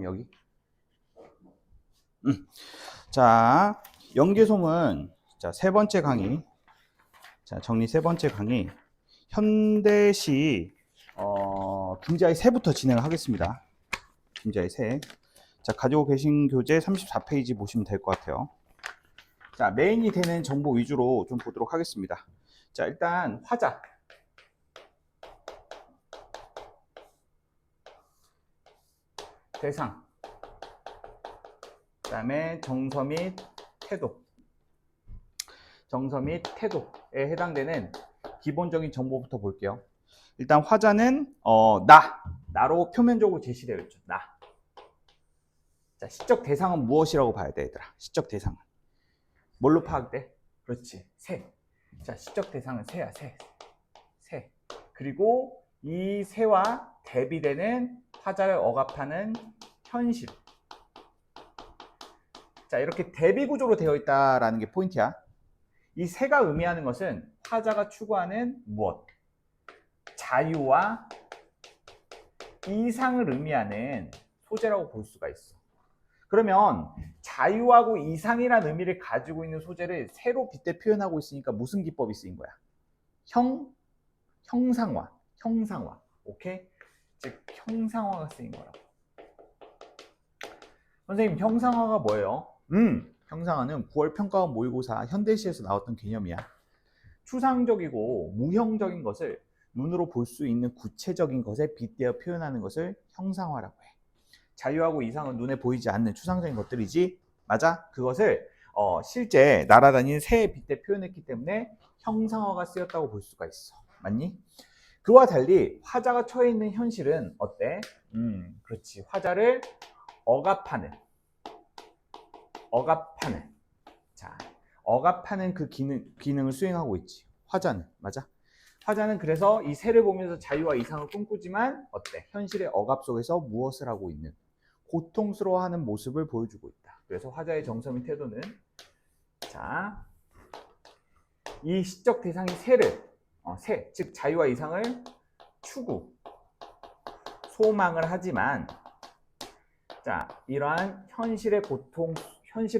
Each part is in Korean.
여기. 자, 연계소문. 자, 세 번째 강의. 자, 정리 세 번째 강의. 현대시 김자의 세부터 진행을 하겠습니다. 김자의 세. 자, 가지고 계신 교재 34페이지 보시면 될 것 같아요. 자, 메인이 되는 정보 위주로 좀 보도록 하겠습니다. 자, 일단 화자. 대상. 그 다음에 정서 및 태도. 정서 및 태도에 해당되는 기본적인 정보부터 볼게요. 일단 화자는 나로 표면적으로 제시되어 있죠. 나. 자, 시적 대상은 무엇이라고 봐야 돼, 얘들아? 시적 대상은 뭘로 파악돼? 그렇지, 새. 자, 시적 대상은 새야, 새. 새. 그리고 이 새와 대비되는 화자를 억압하는 현실. 자, 이렇게 대비 구조로 되어 있다라는 게 포인트야. 이 새가 의미하는 것은 화자가 추구하는 무엇? 자유와 이상을 의미하는 소재라고 볼 수가 있어. 그러면 자유하고 이상이라는 의미를 가지고 있는 소재를 새로 빗대 표현하고 있으니까 무슨 기법이 쓰인 거야? 형상화. 오케이? 즉 형상화가 쓰인 거라고. 선생님, 형상화가 뭐예요? 형상화는 9월 평가원 모의고사 현대시에서 나왔던 개념이야. 추상적이고 무형적인 것을 눈으로 볼 수 있는 구체적인 것에 빗대어 표현하는 것을 형상화라고 해. 자유하고 이상은 눈에 보이지 않는 추상적인 것들이지, 맞아? 그것을 실제 날아다니는 새에 빗대 표현했기 때문에 형상화가 쓰였다고 볼 수가 있어. 맞니? 그와 달리 화자가 처해 있는 현실은 어때? 그렇지. 화자를 억압하는. 자, 억압하는 그 기능을 수행하고 있지. 화자는. 맞아? 화자는 그래서 이 새를 보면서 자유와 이상을 꿈꾸지만 어때? 현실의 억압 속에서 무엇을 하고 있는? 고통스러워하는 모습을 보여주고 있다. 그래서 화자의 정서 및 태도는, 자, 이 시적 대상이 새, 즉 자유와 이상을 추구, 소망을 하지만, 자, 이러한 현실의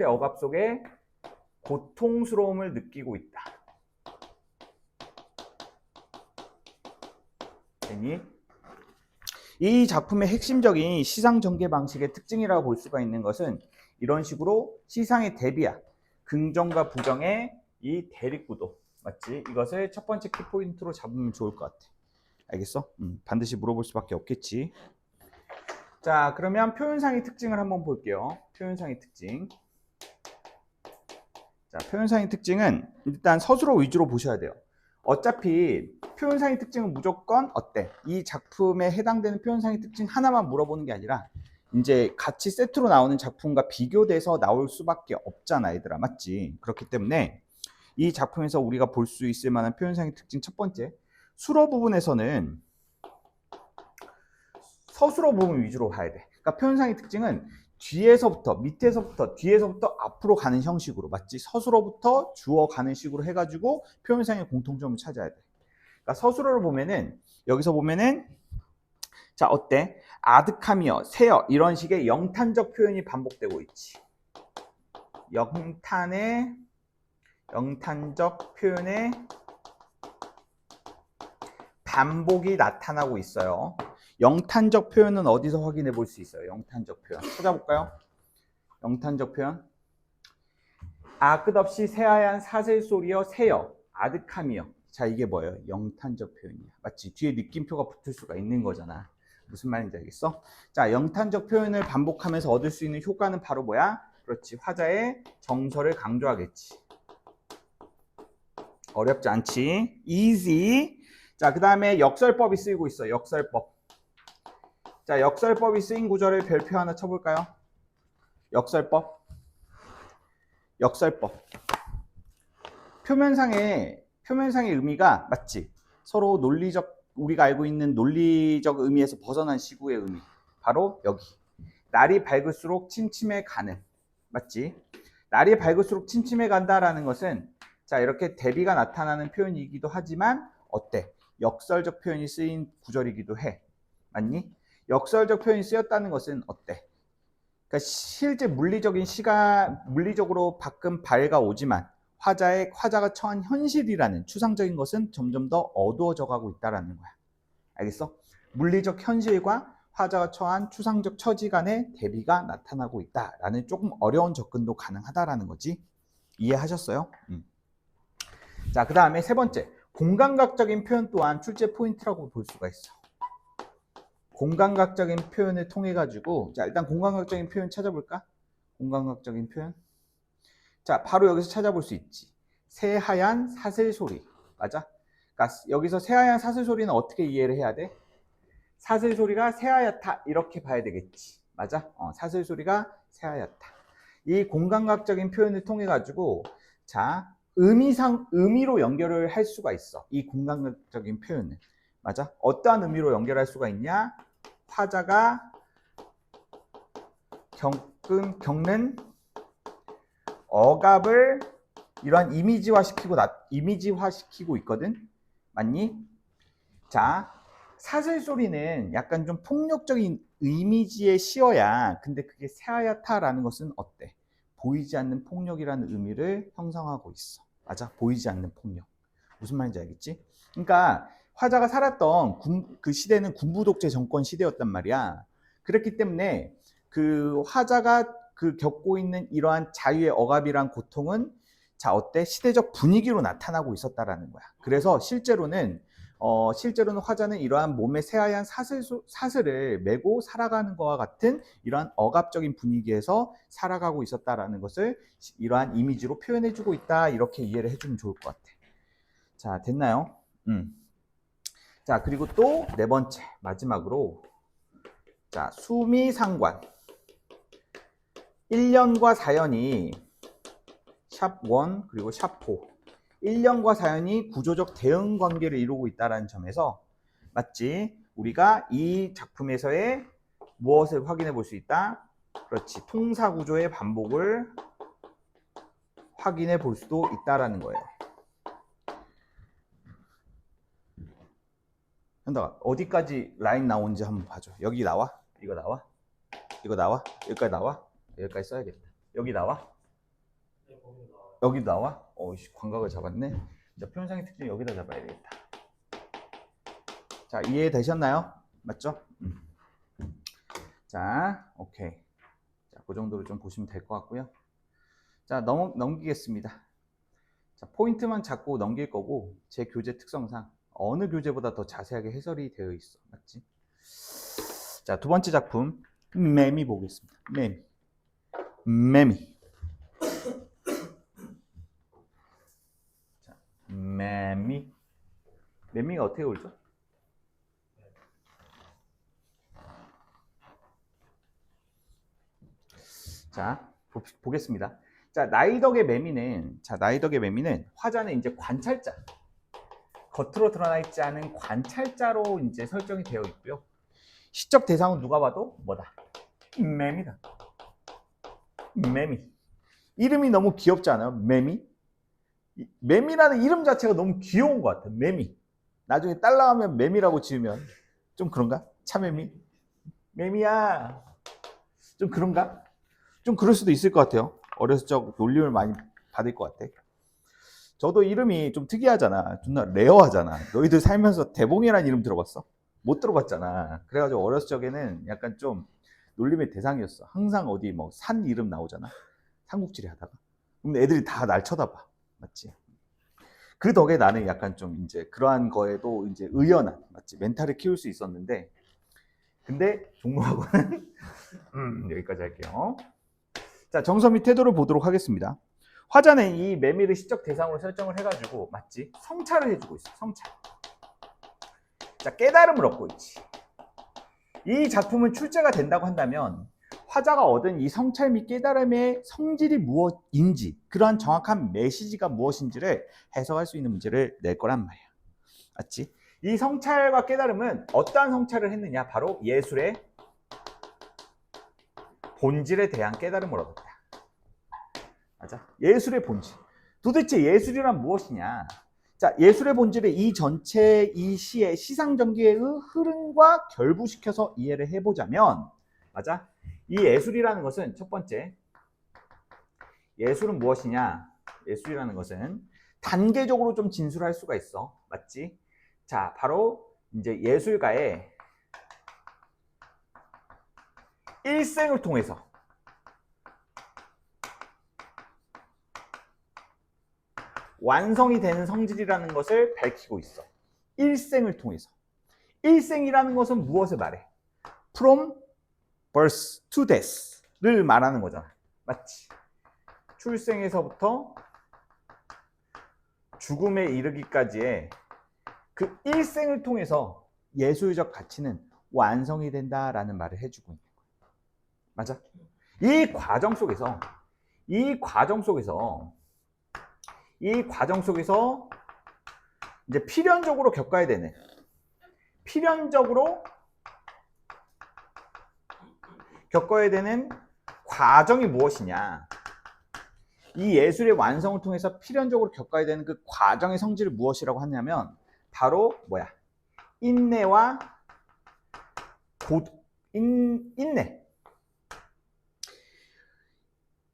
억압 속에 고통스러움을 느끼고 있다. 되니? 이 작품의 핵심적인 시상 전개 방식의 특징이라고 볼 수가 있는 것은 이런 식으로 시상의 대비야. 긍정과 부정의 이 대립구도. 맞지? 이것을 첫 번째 키포인트로 잡으면 좋을 것 같아. 알겠어? 반드시 물어볼 수밖에 없겠지. 자, 그러면 표현상의 특징을 한번 볼게요. 표현상의 특징. 자, 표현상의 특징은 일단 서술어 위주로 보셔야 돼요. 어차피 표현상의 특징은 무조건 어때? 이 작품에 해당되는 표현상의 특징 하나만 물어보는 게 아니라 이제 같이 세트로 나오는 작품과 비교돼서 나올 수밖에 없잖아, 얘들아. 맞지? 그렇기 때문에 이 작품에서 우리가 볼 수 있을 만한 표현상의 특징 첫 번째, 수어 부분에서는 서술어 부분 위주로 봐야 돼. 그러니까 표현상의 특징은 뒤에서부터 앞으로 가는 형식으로, 맞지? 서술어부터 주어 가는 식으로 해가지고 표현상의 공통점을 찾아야 돼. 그러니까 서술어를 보면은, 여기서 보면은, 자, 어때? 아득하며, 새어, 이런 식의 영탄적 표현이 반복되고 있지. 영탄적 표현의 반복이 나타나고 있어요. 영탄적 표현은 어디서 확인해 볼 수 있어요? 영탄적 표현. 찾아볼까요? 영탄적 표현. 끝없이 새하얀 사슬 소리여 새여 아득하며. 자, 이게 뭐예요? 영탄적 표현이야. 맞지? 뒤에 느낌표가 붙을 수가 있는 거잖아. 무슨 말인지 알겠어? 자, 영탄적 표현을 반복하면서 얻을 수 있는 효과는 바로 뭐야? 그렇지. 화자의 정서를 강조하겠지. 어렵지 않지? easy. 자, 그 다음에 역설법이 쓰이고 있어. 역설법. 자, 역설법이 쓰인 구절을 별표 하나 쳐볼까요? 역설법. 표면상의 의미가, 맞지? 서로 논리적, 우리가 알고 있는 논리적 의미에서 벗어난 시구의 의미. 바로 여기. 날이 밝을수록 침침해 가는. 맞지? 날이 밝을수록 침침해 간다라는 것은, 자, 이렇게 대비가 나타나는 표현이기도 하지만 어때? 역설적 표현이 쓰인 구절이기도 해. 맞니? 역설적 표현이 쓰였다는 것은 어때? 그러니까 실제 물리적인 시간, 물리적으로 밖은 밝아 오지만 화자가 처한 현실이라는 추상적인 것은 점점 더 어두워져 가고 있다라는 거야. 알겠어? 물리적 현실과 화자가 처한 추상적 처지 간의 대비가 나타나고 있다라는 조금 어려운 접근도 가능하다라는 거지. 이해하셨어요? 자, 그 다음에 세 번째, 공간각적인 표현 또한 출제 포인트라고 볼 수가 있어. 공간각적인 표현을 통해 가지고, 자, 일단 공간각적인 표현 찾아볼까? 공간각적인 표현. 자, 바로 여기서 찾아볼 수 있지. 새하얀 사슬 소리. 맞아? 그러니까 여기서 새하얀 사슬 소리는 어떻게 이해를 해야 돼? 사슬 소리가 새하얗다 이렇게 봐야 되겠지. 맞아? 사슬 소리가 새하얗다. 이 공간각적인 표현을 통해 가지고, 자, 의미로 연결을 할 수가 있어. 이 공간각적인 표현을. 맞아? 어떠한 의미로 연결할 수가 있냐? 화자가 겪는 억압을 이러한 이미지화시키고 있거든. 맞니? 자, 사슬 소리는 약간 좀 폭력적인 이미지에 씌어야, 근데 그게 새하얗다라는 것은 어때? 보이지 않는 폭력이라는 의미를 형성하고 있어. 맞아? 보이지 않는 폭력. 무슨 말인지 알겠지? 그러니까 화자가 살았던 그 시대는 군부 독재 정권 시대였단 말이야. 그렇기 때문에 그 화자가 겪고 있는 이러한 자유의 억압이란 고통은, 자, 어때? 시대적 분위기로 나타나고 있었다라는 거야. 그래서 실제로는 화자는 이러한 몸에 새하얀 사슬을 메고 살아가는 것과 같은 이러한 억압적인 분위기에서 살아가고 있었다라는 것을 이러한 이미지로 표현해주고 있다, 이렇게 이해를 해주면 좋을 것 같아. 자, 됐나요? 자, 그리고 또 네 번째, 마지막으로, 자, 수미상관. 1년과 4년이 샵1 그리고 샵4. 1년과 4년이 구조적 대응 관계를 이루고 있다는 점에서, 맞지? 우리가 이 작품에서의 무엇을 확인해 볼 수 있다? 그렇지. 통사 구조의 반복을 확인해 볼 수도 있다라는 거예요. 현다가 어디까지 라인 나오는지 한번 봐줘. 여기 나와? 이거 나와? 이거 나와? 여기까지 나와? 여기까지 써야겠다. 여기 나와? 여기 나와? 광각을 잡았네. 자, 표현상의 특징 여기다 잡아야 되겠다. 자, 이해되셨나요? 맞죠? 자, 오케이. 자, 그 정도로 좀 보시면 될 것 같고요. 자, 넘기겠습니다. 자, 포인트만 잡고 넘길 거고, 제 교재 특성상 어느 교재보다 더 자세하게 해설이 되어 있어. 맞지? 자, 두 번째 작품, 매미 보겠습니다. 매미. 자, 매미가 어떻게 울죠? 자, 보겠습니다. 자, 나이덕의 매미는 화자는 이제 관찰자. 겉으로 드러나 있지 않은 관찰자로 이제 설정이 되어 있고요. 시적 대상은 누가 봐도 뭐다? 매미다. 매미. 이름이 너무 귀엽지 않아요? 매미? 매미라는 이름 자체가 너무 귀여운 것 같아. 매미. 나중에 딸 나오면 매미라고 지으면 좀 그런가? 차매미? 매미야. 좀 그런가? 좀 그럴 수도 있을 것 같아요. 어렸을 적 놀림을 많이 받을 것 같아. 저도 이름이 좀 특이하잖아. 존나 레어하잖아. 너희들 살면서 대봉이라는 이름 들어봤어? 못 들어봤잖아. 그래가지고 어렸을 적에는 약간 좀 놀림의 대상이었어. 항상 어디 뭐 산 이름 나오잖아. 삼국지리 하다가. 그럼 애들이 다 날 쳐다봐. 맞지? 그 덕에 나는 약간 좀 이제 그러한 거에도 이제 의연한, 맞지? 멘탈을 키울 수 있었는데, 근데 종로학원은 여기까지 할게요. 자, 정서 및 태도를 보도록 하겠습니다. 화자는 이 매미를 시적 대상으로 설정을 해가지고, 맞지? 성찰을 해주고 있어. 성찰. 자, 깨달음을 얻고 있지. 이 작품은 출제가 된다고 한다면 화자가 얻은 이 성찰 및 깨달음의 성질이 무엇인지, 그러한 정확한 메시지가 무엇인지를 해석할 수 있는 문제를 낼 거란 말이야. 맞지? 이 성찰과 깨달음은 어떠한 성찰을 했느냐? 바로 예술의 본질에 대한 깨달음을 얻었다. 맞아? 예술의 본질. 도대체 예술이란 무엇이냐? 자, 예술의 본질을 이 전체 이 시의 시상전개의 흐름과 결부시켜서 이해를 해보자면, 맞아? 이 예술이라는 것은 첫 번째, 예술은 무엇이냐? 예술이라는 것은 단계적으로 좀 진술할 수가 있어. 맞지? 자, 바로 이제 예술가의 일생을 통해서 완성이 되는 성질이라는 것을 밝히고 있어. 일생을 통해서. 일생이라는 것은 무엇을 말해? From birth to death를 말하는 거잖아. 맞지? 출생에서부터 죽음에 이르기까지의 그 일생을 통해서 예술적 가치는 완성이 된다라는 말을 해주고 있는 거야. 맞아? 이 과정 속에서 이제 필연적으로 겪어야 되는, 과정이 무엇이냐? 이 예술의 완성을 통해서 필연적으로 겪어야 되는 그 과정의 성질을 무엇이라고 하냐면 바로 뭐야? 인내와 인내.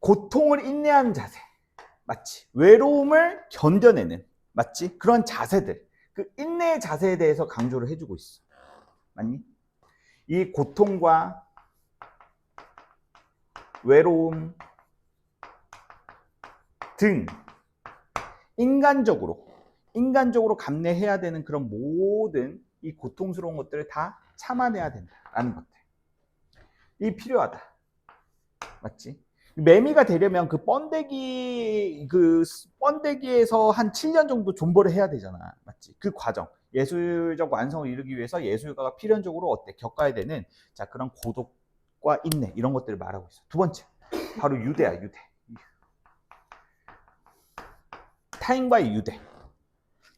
고통을 인내하는 자세. 맞지? 외로움을 견뎌내는. 맞지? 그런 자세들. 그 인내의 자세에 대해서 강조를 해주고 있어. 맞니? 이 고통과 외로움 등 인간적으로 감내해야 되는 그런 모든 이 고통스러운 것들을 다 참아내야 된다라는 것들. 이 필요하다. 맞지? 매미가 되려면 그 번데기에서 한 7년 정도 존버를 해야 되잖아. 맞지? 그 과정. 예술적 완성을 이루기 위해서 예술가가 필연적으로 겪어야 되는 자, 그런 고독과 인내 이런 것들을 말하고 있어. 두 번째. 바로 유대야, 유대. 타인과의 유대.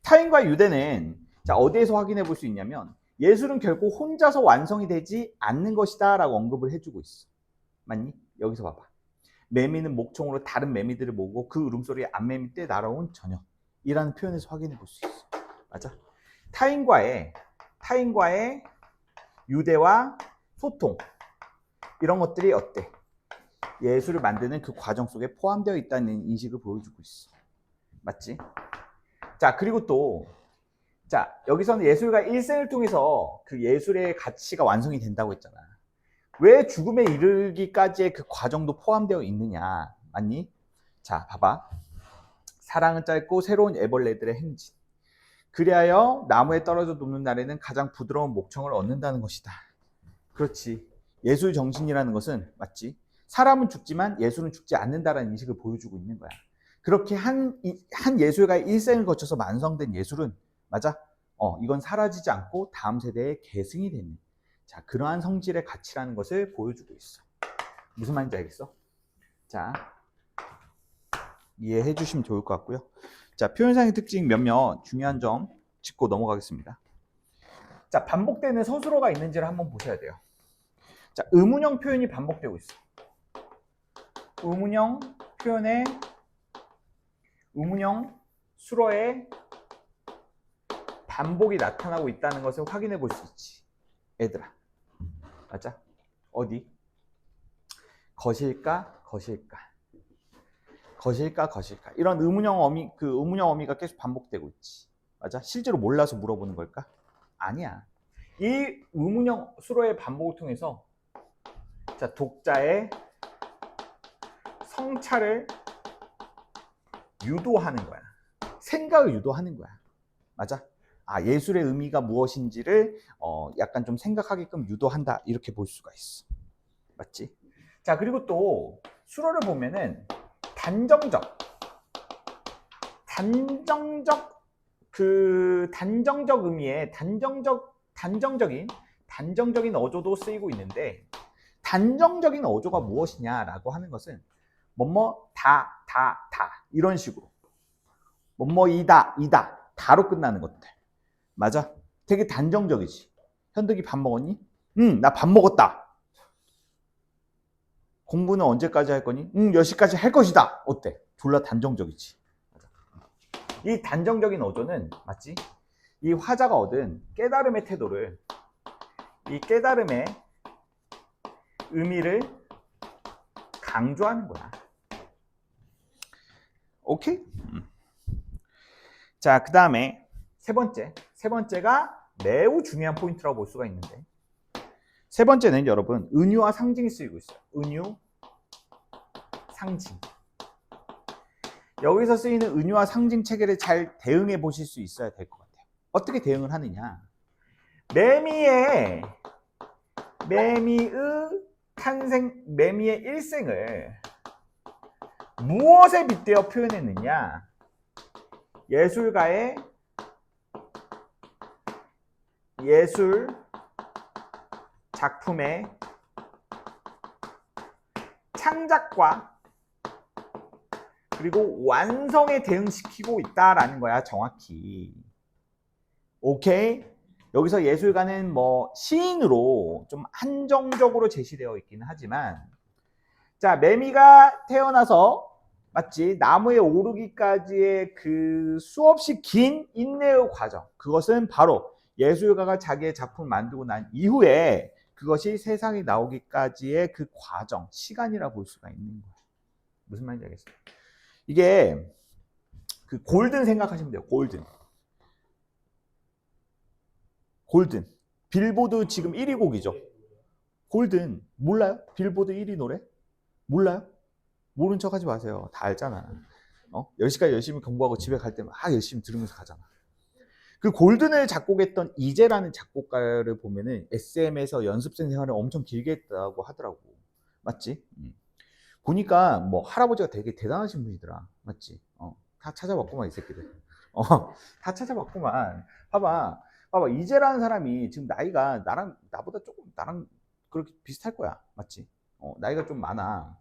타인과의 유대는 자, 어디에서 확인해 볼 수 있냐면 예술은 결코 혼자서 완성이 되지 않는 것이다 라고 언급을 해주고 있어. 맞니? 여기서 봐봐. 매미는 목총으로 다른 매미들을 모으고 그 울음소리에 암매미 때 날아온 저녁 이라는 표현에서 확인해 볼 수 있어. 맞아? 타인과의 유대와 소통 이런 것들이 어때? 예술을 만드는 그 과정 속에 포함되어 있다는 인식을 보여주고 있어. 맞지? 자, 그리고 또 자, 여기서는 예술가 일생을 통해서 그 예술의 가치가 완성이 된다고 했잖아. 왜 죽음에 이르기까지의 그 과정도 포함되어 있느냐? 맞니? 자, 봐봐. 사랑은 짧고 새로운 애벌레들의 행진. 그리하여 나무에 떨어져 눕는 날에는 가장 부드러운 목청을 얻는다는 것이다. 그렇지. 예술 정신이라는 것은 맞지? 사람은 죽지만 예술은 죽지 않는다라는 인식을 보여주고 있는 거야. 그렇게 한 예술가의 일생을 거쳐서 완성된 예술은 맞아? 이건 사라지지 않고 다음 세대의 계승이 되는 자, 그러한 성질의 가치라는 것을 보여주고 있어. 무슨 말인지 알겠어? 자, 이해해 주시면 좋을 것 같고요. 자, 표현상의 특징 몇몇 중요한 점 짚고 넘어가겠습니다. 자, 반복되는 서술어가 있는지를 한번 보셔야 돼요. 자, 의문형 표현이 반복되고 있어. 의문형 표현에 의문형 수어에 반복이 나타나고 있다는 것을 확인해 볼 수 있지. 얘들아. 맞아? 어디? 것일까? 이런 의문형 어미가 계속 반복되고 있지. 맞아? 실제로 몰라서 물어보는 걸까? 아니야. 이 의문형 수어의 반복을 통해서 자, 독자의 성찰을 유도하는 거야. 생각을 유도하는 거야. 맞아? 예술의 의미가 무엇인지를 약간 좀 생각하게끔 유도한다. 이렇게 볼 수가 있어. 맞지? 자, 그리고 또 수어를 보면은 단정적 의미의 단정적인 어조도 쓰이고 있는데 단정적인 어조가 무엇이냐라고 하는 것은 뭐뭐 다 이런 식으로 뭐뭐이다 다로 끝나는 것들. 맞아? 되게 단정적이지. 현득이 밥 먹었니? 응, 나 밥 먹었다. 공부는 언제까지 할 거니? 응, 10시까지 할 것이다. 어때? 졸라 단정적이지. 맞아. 이 단정적인 어조는 맞지? 이 화자가 얻은 깨달음의 태도를 이 깨달음의 의미를 강조하는 거야. 오케이? 자, 그 다음에 세 번째가 매우 중요한 포인트라고 볼 수가 있는데, 세 번째는 여러분 은유와 상징이 쓰이고 있어요. 은유, 상징. 여기서 쓰이는 은유와 상징 체계를 잘 대응해 보실 수 있어야 될 것 같아요. 어떻게 대응을 하느냐? 매미의 탄생, 매미의 일생을 무엇에 빗대어 표현했느냐? 예술가의 예술 작품의 창작과 그리고 완성에 대응시키고 있다라는 거야, 정확히. 오케이? 여기서 예술가는 뭐 시인으로 좀 한정적으로 제시되어 있기는 하지만, 자, 매미가 태어나서 맞지? 나무에 오르기까지의 그 수없이 긴 인내의 과정, 그것은 바로 예술가가 자기의 작품을 만들고 난 이후에 그것이 세상에 나오기까지의 그 과정, 시간이라 볼 수가 있는 거예요. 무슨 말인지 알겠어요? 이게 그 골든 생각하시면 돼요. 골든. 빌보드 지금 1위 곡이죠. 골든 몰라요? 빌보드 1위 노래? 몰라요? 모른 척 하지 마세요. 다 알잖아. 10시까지 열심히 공부하고 집에 갈 때 막 열심히 들으면서 가잖아. 그 골든을 작곡했던 이재라는 작곡가를 보면은 SM에서 연습생 생활을 엄청 길게 했다고 하더라고. 맞지? 보니까 뭐 할아버지가 되게 대단하신 분이더라. 맞지? 다 찾아봤구만 이 새끼들. 다 찾아봤구만. 봐봐 이재라는 사람이 지금 나이가 나보다 조금 나랑 그렇게 비슷할 거야. 맞지? 나이가 좀 많아.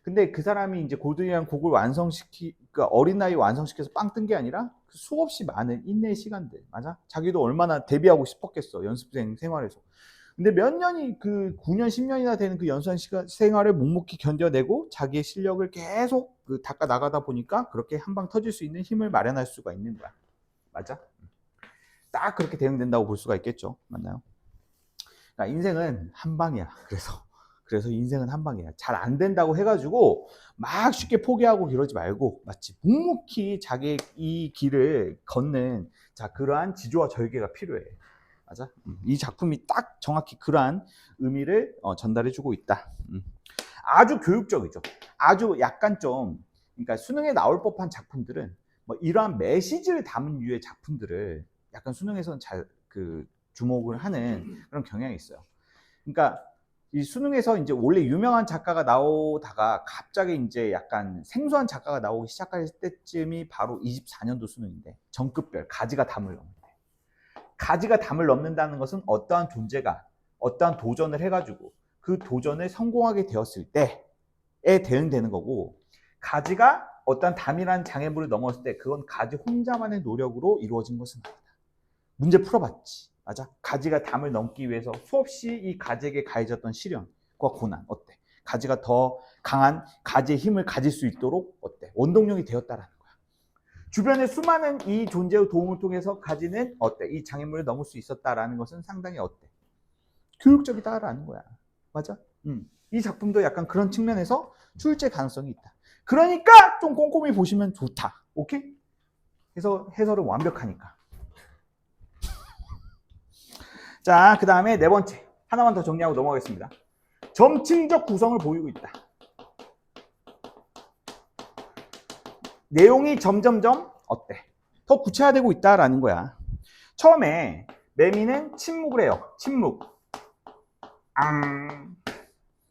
근데 그 사람이 이제 골든이라는 곡을 그러니까 어린 나이 완성시켜서 빵 뜬 게 아니라 수없이 많은 인내의 시간들. 맞아? 자기도 얼마나 데뷔하고 싶었겠어. 연습생 생활에서. 근데 몇 년이 그 9년, 10년이나 되는 그 연수한 생활을 묵묵히 견뎌내고 자기의 실력을 계속 닦아 나가다 보니까 그렇게 한 방 터질 수 있는 힘을 마련할 수가 있는 거야. 맞아? 딱 그렇게 대응된다고 볼 수가 있겠죠. 맞나요? 그러니까 인생은 한 방이야. 그래서 인생은 한 방이야. 잘 안 된다고 해가지고 막 쉽게 포기하고 그러지 말고, 맞지? 묵묵히 자기의 이 길을 걷는, 자, 그러한 지조와 절개가 필요해. 맞아? 이 작품이 딱 정확히 그러한 의미를 전달해주고 있다. 아주 교육적이죠. 아주 약간 좀, 그러니까 수능에 나올 법한 작품들은 뭐 이러한 메시지를 담은 류의 작품들을 약간 수능에서는 잘 주목을 하는 그런 경향이 있어요. 그러니까 이 수능에서 이제 원래 유명한 작가가 나오다가 갑자기 이제 약간 생소한 작가가 나오기 시작할 때쯤이 바로 24년도 수능인데, 전급별 가지가 담을 넘는데, 가지가 담을 넘는다는 것은 어떠한 존재가 어떠한 도전을 해가지고 그 도전을 성공하게 되었을 때에 대응되는 거고, 가지가 어떠한 담이라는 장애물을 넘었을 때 그건 가지 혼자만의 노력으로 이루어진 것은 아니다. 문제 풀어봤지. 맞아? 가지가 담을 넘기 위해서 수없이 이 가지에게 가해졌던 시련과 고난, 어때? 가지가 더 강한 가지의 힘을 가질 수 있도록 어때? 원동력이 되었다라는 거야. 주변의 수많은 이 존재의 도움을 통해서 가지는 어때? 이 장애물을 넘을 수 있었다라는 것은 상당히 어때? 교육적이다라는 거야. 맞아? 이 작품도 약간 그런 측면에서 출제 가능성이 있다. 그러니까 좀 꼼꼼히 보시면 좋다. 오케이? 해설은 완벽하니까. 자, 그 다음에 네 번째. 하나만 더 정리하고 넘어가겠습니다. 점층적 구성을 보이고 있다. 내용이 점점점 어때? 더 구체화되고 있다라는 거야. 처음에 매미는 침묵을 해요. 침묵.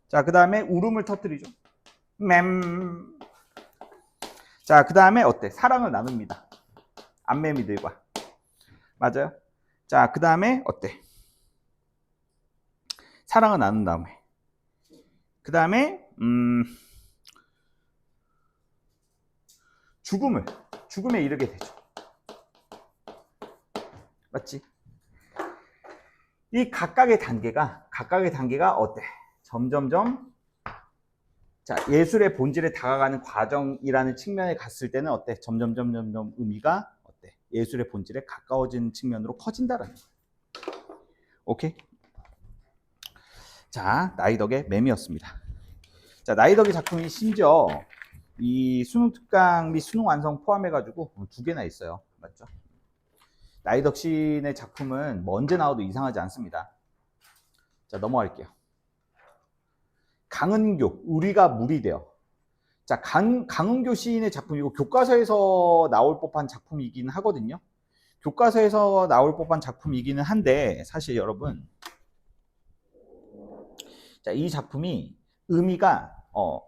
자, 그 다음에 울음을 터뜨리죠. 맴. 자, 그 다음에 어때? 사랑을 나눕니다. 암매미들과. 맞아요? 자, 그 다음에 어때? 사랑을 나눈 다음에. 그 다음에 죽음에 이르게 되죠. 맞지? 이 각각의 단계가 어때? 점점점, 자, 예술의 본질에 다가가는 과정이라는 측면에 갔을 때는 어때? 점점 의미가 어때? 예술의 본질에 가까워지는 측면으로 커진다라는 거예요. 오케이? 자, 나이 덕의 매미였습니다. 자, 나이덕의 작품이 심지어 이 수능 특강 및 수능 완성 포함해가지고 2개나 있어요. 맞죠? 나이덕 시인의 작품은 뭐 언제 나와도 이상하지 않습니다. 자, 넘어갈게요. 강은교, 우리가 물이 되어. 자, 강은교 시인의 작품이고 교과서에서 나올 법한 작품이긴 하거든요. 교과서에서 나올 법한 작품이기는 한데 사실 여러분, 자, 이 작품이 의미가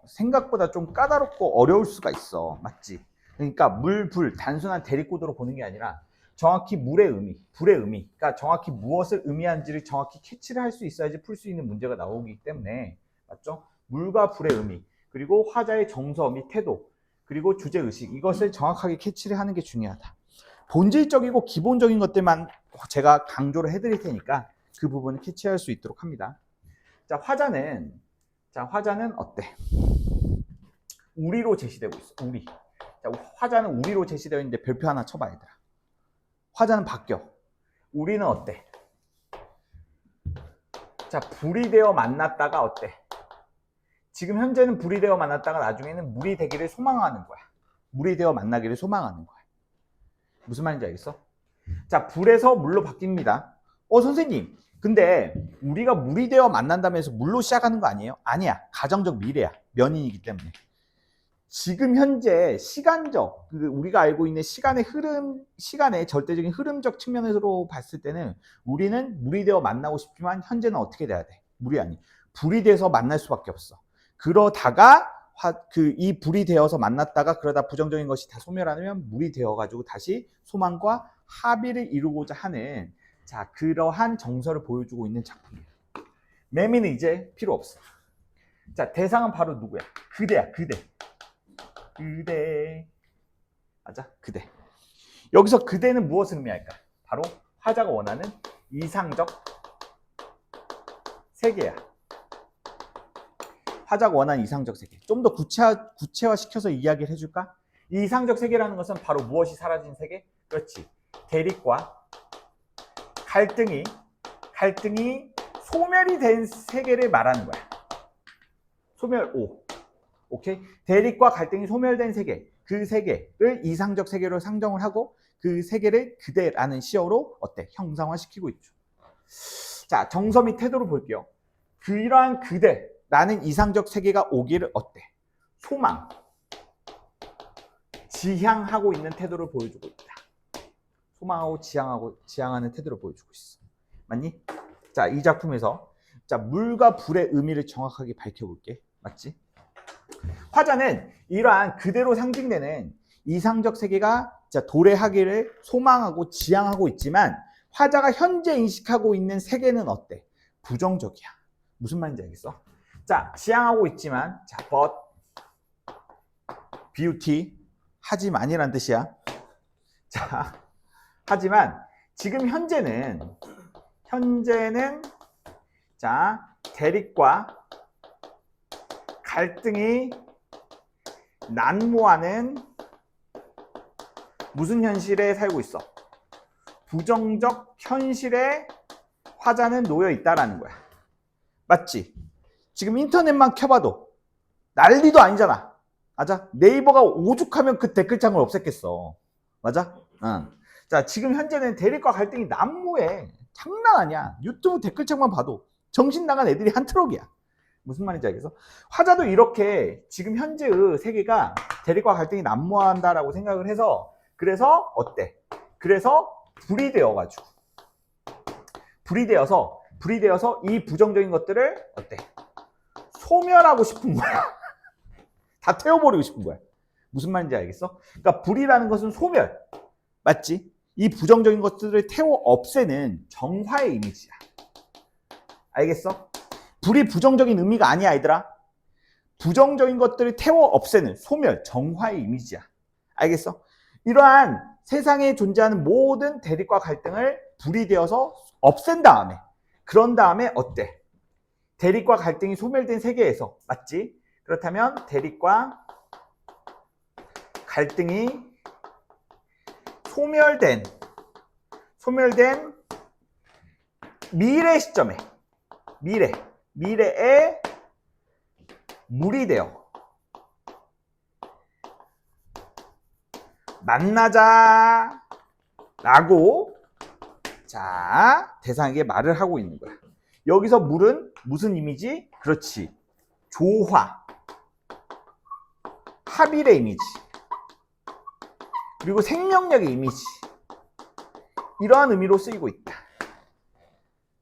생각보다 좀 까다롭고 어려울 수가 있어. 맞지? 그러니까 물, 불, 단순한 대립구도로 보는 게 아니라 정확히 물의 의미, 불의 의미, 그러니까 정확히 무엇을 의미하는지를 정확히 캐치를 할 수 있어야지 풀 수 있는 문제가 나오기 때문에, 맞죠? 물과 불의 의미, 그리고 화자의 정서 및 태도, 그리고 주제의식, 이것을 정확하게 캐치를 하는 게 중요하다. 본질적이고 기본적인 것들만 제가 강조를 해드릴 테니까 그 부분을 캐치할 수 있도록 합니다. 자, 화자는 어때? 우리로 제시되고 있어. 우리. 자, 화자는 우리로 제시되어 있는데 별표 하나 쳐봐, 얘들아. 화자는 바뀌어. 우리는 어때? 자, 불이 되어 만났다가 어때? 지금 현재는 불이 되어 만났다가 나중에는 물이 되기를 소망하는 거야. 물이 되어 만나기를 소망하는 거야. 무슨 말인지 알겠어? 자, 불에서 물로 바뀝니다. 선생님, 근데 우리가 물이 되어 만난다면서 물로 시작하는 거 아니에요? 아니야. 가정적 미래야. 면인이기 때문에. 지금 현재 시간적, 우리가 알고 있는 시간의 흐름, 시간의 절대적인 흐름적 측면으로 봤을 때는 우리는 물이 되어 만나고 싶지만 현재는 어떻게 돼야 돼? 물이 아니. 불이 돼서 만날 수밖에 없어. 그러다가 이 불이 되어서 만났다가 그러다 부정적인 것이 다 소멸하면 물이 되어가지고 다시 소망과 합의를 이루고자 하는, 자, 그러한 정서를 보여주고 있는 작품이에요. 매미는 이제 필요 없어. 자, 대상은 바로 누구야? 그대야, 그대. 그대. 맞아, 그대. 여기서 그대는 무엇을 의미할까? 바로 화자가 원하는 이상적 세계야. 화자가 원하는 이상적 세계. 좀 더 구체화시켜서 이야기를 해줄까? 이 이상적 세계라는 것은 바로 무엇이 사라진 세계? 그렇지. 대립과 갈등이 소멸이 된 세계를 말하는 거야. 소멸 5. 오케이? 대립과 갈등이 소멸된 세계. 그 세계를 이상적 세계로 상정을 하고 그 세계를 그대라는 시어로 어때? 형상화시키고 있죠. 자, 정서 및 태도를 볼게요. 그러한 그대라는 이상적 세계가 오기를 어때? 소망, 지향하고 있는 태도를 보여주고 있다. 소망하고 지향하는 태도를 보여주고 있어. 맞니? 자, 이 작품에서 자, 물과 불의 의미를 정확하게 밝혀볼게. 맞지? 화자는 이러한 그대로 상징되는 이상적 세계가 도래하기를 소망하고 지향하고 있지만 화자가 현재 인식하고 있는 세계는 어때? 부정적이야. 무슨 말인지 알겠어? 자, 지향하고 있지만, 자, but, beauty, 하지만이란 뜻이야. 자, 하지만 지금 현재는 자, 대립과 갈등이 난무하는 무슨 현실에 살고 있어? 부정적 현실에 화자는 놓여 있다라는 거야. 맞지? 지금 인터넷만 켜봐도 난리도 아니잖아. 맞아? 네이버가 오죽하면 그 댓글창을 없앴겠어. 맞아? 응. 자, 지금 현재는 대립과 갈등이 난무해. 장난 아니야. 유튜브 댓글창만 봐도 정신 나간 애들이 한 트럭이야. 무슨 말인지 알겠어? 화자도 이렇게 지금 현재의 세계가 대립과 갈등이 난무한다라고 생각을 해서, 그래서 어때? 그래서 불이 되어서 이 부정적인 것들을 어때? 소멸하고 싶은 거야. 다 태워버리고 싶은 거야. 무슨 말인지 알겠어? 그러니까 불이라는 것은 소멸. 맞지? 이 부정적인 것들을 태워 없애는 정화의 이미지야. 알겠어? 불이 부정적인 의미가 아니야, 얘들아. 부정적인 것들을 태워 없애는 소멸, 정화의 이미지야. 알겠어? 이러한 세상에 존재하는 모든 대립과 갈등을 불이 되어서 없앤 다음에, 그런 다음에 어때? 대립과 갈등이 소멸된 세계에서, 맞지? 그렇다면 대립과 갈등이 소멸된 미래 시점에, 미래의 물이 되어 만나자 라고 자 대상에게 말을 하고 있는 거야. 여기서 물은 무슨 이미지? 그렇지. 조화, 합일의 이미지, 그리고 생명력의 이미지, 이러한 의미로 쓰이고 있다.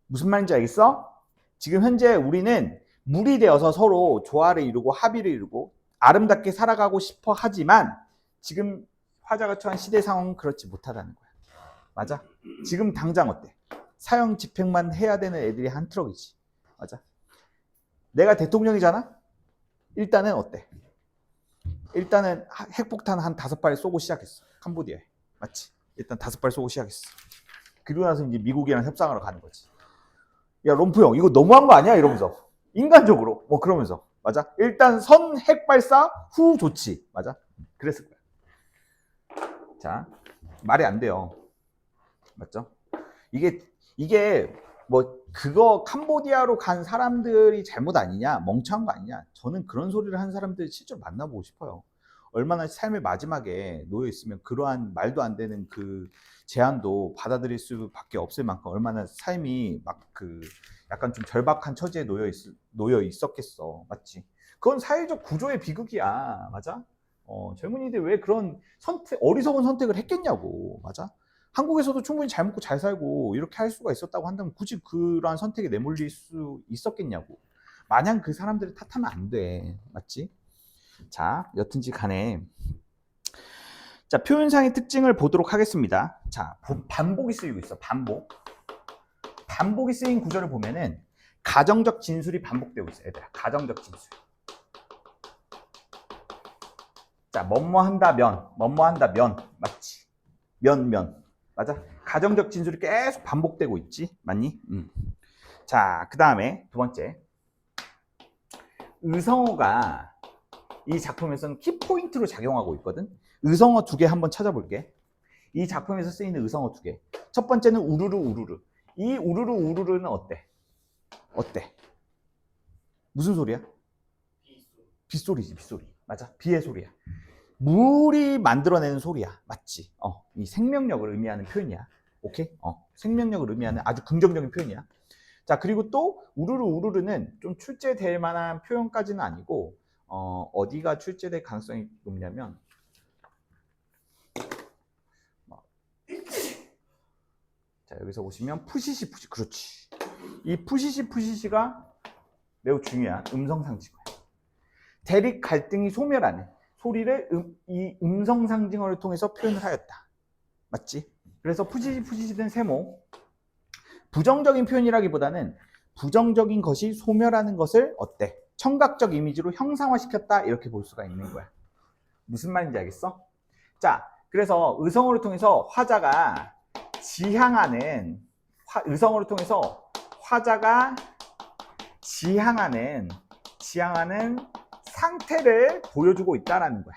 무슨 말인지 알겠어? 지금 현재 우리는 물이 되어서 서로 조화를 이루고 합의를 이루고 아름답게 살아가고 싶어 하지만 지금 화자가 처한 시대 상황은 그렇지 못하다는 거야. 맞아? 지금 당장 어때? 사형 집행만 해야 되는 애들이 한 트럭이지. 맞아? 내가 대통령이잖아? 일단은 어때? 일단은 핵폭탄 한 5발 쏘고 시작했어. 캄보디아에. 맞지? 일단 5발 쏘고 시작했어. 그리고 나서 이제 미국이랑 협상하러 가는 거지. 야, 롬프 형, 이거 너무한 거 아니야? 이러면서. 인간적으로. 뭐 그러면서. 맞아? 일단 선 핵 발사 후 조치. 맞아? 그랬을 거야. 자, 말이 안 돼요. 맞죠? 이게 뭐 그거 캄보디아로 간 사람들이 잘못 아니냐, 멍청한 거 아니냐, 저는 그런 소리를 하는 사람들 실제로 만나보고 싶어요. 얼마나 삶의 마지막에 놓여 있으면 그러한 말도 안 되는 그 제안도 받아들일 수밖에 없을 만큼 얼마나 삶이 막 그 약간 좀 절박한 처지에 놓여 있었겠어. 맞지? 그건 사회적 구조의 비극이야. 맞아? 젊은이들 왜 그런 어리석은 선택을 했겠냐고. 맞아? 한국에서도 충분히 잘 먹고 잘 살고 이렇게 할 수가 있었다고 한다면 굳이 그러한 선택에 내몰릴 수 있었겠냐고. 마냥 그 사람들을 탓하면 안 돼. 맞지? 자, 여튼지 간에 자, 표현상의 특징을 보도록 하겠습니다. 자, 반복이 쓰이고 있어. 반복이 쓰인 구절을 보면은 가정적 진술이 반복되고 있어. 얘들아, 가정적 진술. 자, 뭐뭐한다 면 맞지? 면 맞아? 가정적 진술이 계속 반복되고 있지. 맞니? 자, 그 다음에 두 번째, 의성어가 이 작품에서는 키포인트로 작용하고 있거든. 의성어 2개 한번 찾아볼게. 이 작품에서 쓰이는 의성어 2개. 첫 번째는 우르르. 이 우르르는 어때? 무슨 소리야? 빗소리지, 빗소리. 맞아? 비의 소리야. 물이 만들어내는 소리야. 맞지? 이 생명력을 의미하는 표현이야. 오케이? 생명력을 의미하는 아주 긍정적인 표현이야. 자, 그리고 또 우르르는 좀 출제될 만한 표현까지는 아니고 어디가 출제될 가능성이 높냐면 자, 여기서 보시면 푸시시 그렇지. 이 푸시시가 매우 중요한 음성 상징어야. 대립 갈등이 소멸하는 소리를 이 음성 상징어를 통해서 표현을 하였다. 맞지? 그래서 푸시시는 세모. 부정적인 표현이라기보다는 부정적인 것이 소멸하는 것을 어때? 청각적 이미지로 형상화시켰다, 이렇게 볼 수가 있는 거야. 무슨 말인지 알겠어? 자, 그래서 의성어를 통해서 화자가 지향하는 상태를 보여주고 있다라는 거야.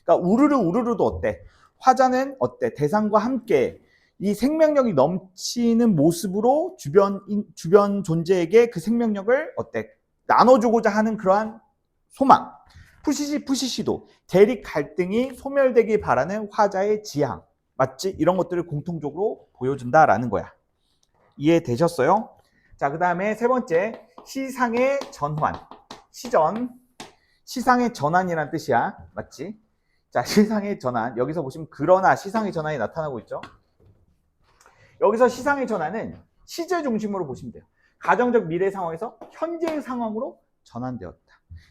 그러니까 우르르도 어때? 화자는 어때? 대상과 함께 이 생명력이 넘치는 모습으로 주변 존재에게 그 생명력을 어때? 나눠주고자 하는 그러한 소망. 푸시시도 대립 갈등이 소멸되길 바라는 화자의 지향. 맞지? 이런 것들을 공통적으로 보여준다라는 거야. 이해되셨어요? 자, 그 다음에 세 번째, 시상의 전환. 시상의 전환이란 뜻이야. 맞지? 자, 시상의 전환. 여기서 보시면 그러나 시상의 전환이 나타나고 있죠. 여기서 시상의 전환은 시제 중심으로 보시면 돼요. 가정적 미래 상황에서 현재의 상황으로 전환되었다.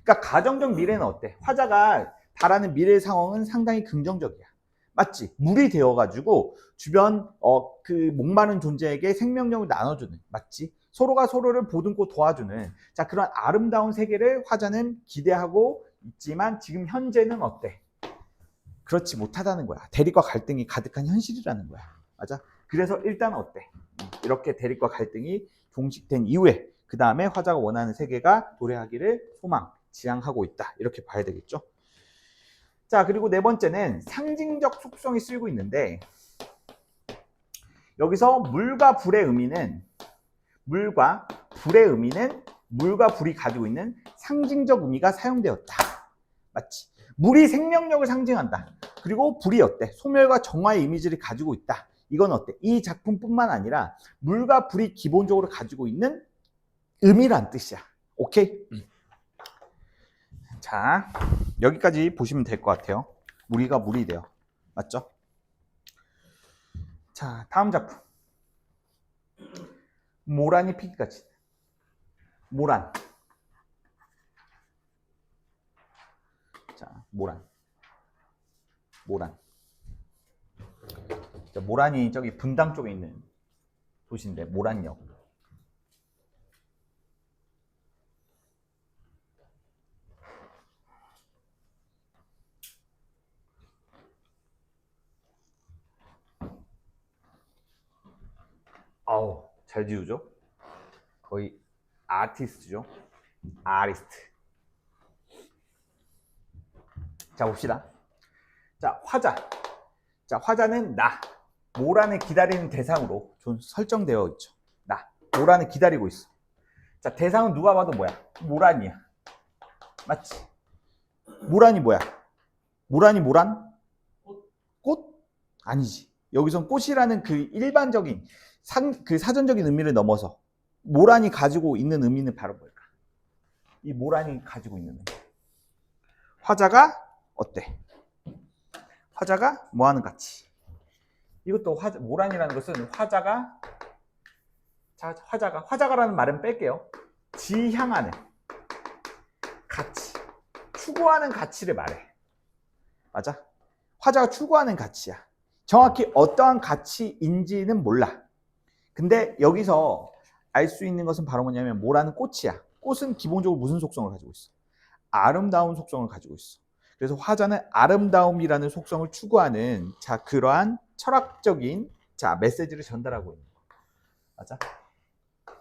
그러니까 가정적 미래는 어때? 화자가 바라는 미래 상황은 상당히 긍정적이야. 맞지? 물이 되어가지고 주변 그 목마른 존재에게 생명력을 나눠주는, 맞지? 서로가 서로를 보듬고 도와주는, 자, 그런 아름다운 세계를 화자는 기대하고 있지만 지금 현재는 어때? 그렇지 못하다는 거야. 대립과 갈등이 가득한 현실이라는 거야. 맞아? 그래서 일단 어때? 이렇게 대립과 갈등이 종식된 이후에 그 다음에 화자가 원하는 세계가 도래하기를 지향하고 있다. 이렇게 봐야 되겠죠. 자, 그리고 네 번째는 상징적 속성이 쓰이고 있는데, 여기서 물과 불의 의미는 물과 불이 가지고 있는 상징적 의미가 사용되었다. 맞지? 물이 생명력을 상징한다. 그리고 불이 어때? 소멸과 정화의 이미지를 가지고 있다. 이건 어때? 이 작품뿐만 아니라 물과 불이 기본적으로 가지고 있는 의미란 뜻이야. 오케이? 자, 여기까지 보시면 될 것 같아요. 무리가 물이 돼요. 맞죠? 자, 다음 작품. 모란이 피기까지. 모란. 자, 모란. 자, 모란이 저기 분당 쪽에 있는 도시인데, 모란역. 아우, 잘 지우죠? 거의 아티스트죠? 아리스트. 자, 봅시다. 자, 화자. 자, 화자는 나. 모란을 기다리는 대상으로 좀 설정되어 있죠. 나. 모란을 기다리고 있어. 자, 대상은 누가 봐도 뭐야? 모란이야. 맞지? 모란이 뭐야? 모란? 꽃? 아니지. 여기선 꽃이라는 그 일반적인 그 사전적인 의미를 넘어서 모란이 가지고 있는 의미는 바로 뭘까? 이 모란이 가지고 있는 의미. 화자가 어때? 화자가 뭐 하는 가치? 이것도 모란이라는 것은 화자가라는 말은 뺄게요. 지향하는 가치, 추구하는 가치를 말해. 맞아? 화자가 추구하는 가치야. 정확히 어떠한 가치인지는 몰라. 근데 여기서 알 수 있는 것은 바로 뭐냐면 모란은 꽃이야. 꽃은 기본적으로 무슨 속성을 가지고 있어? 아름다운 속성을 가지고 있어. 그래서 화자는 아름다움이라는 속성을 추구하는 자 그러한 철학적인 자 메시지를 전달하고 있는 거. 맞아?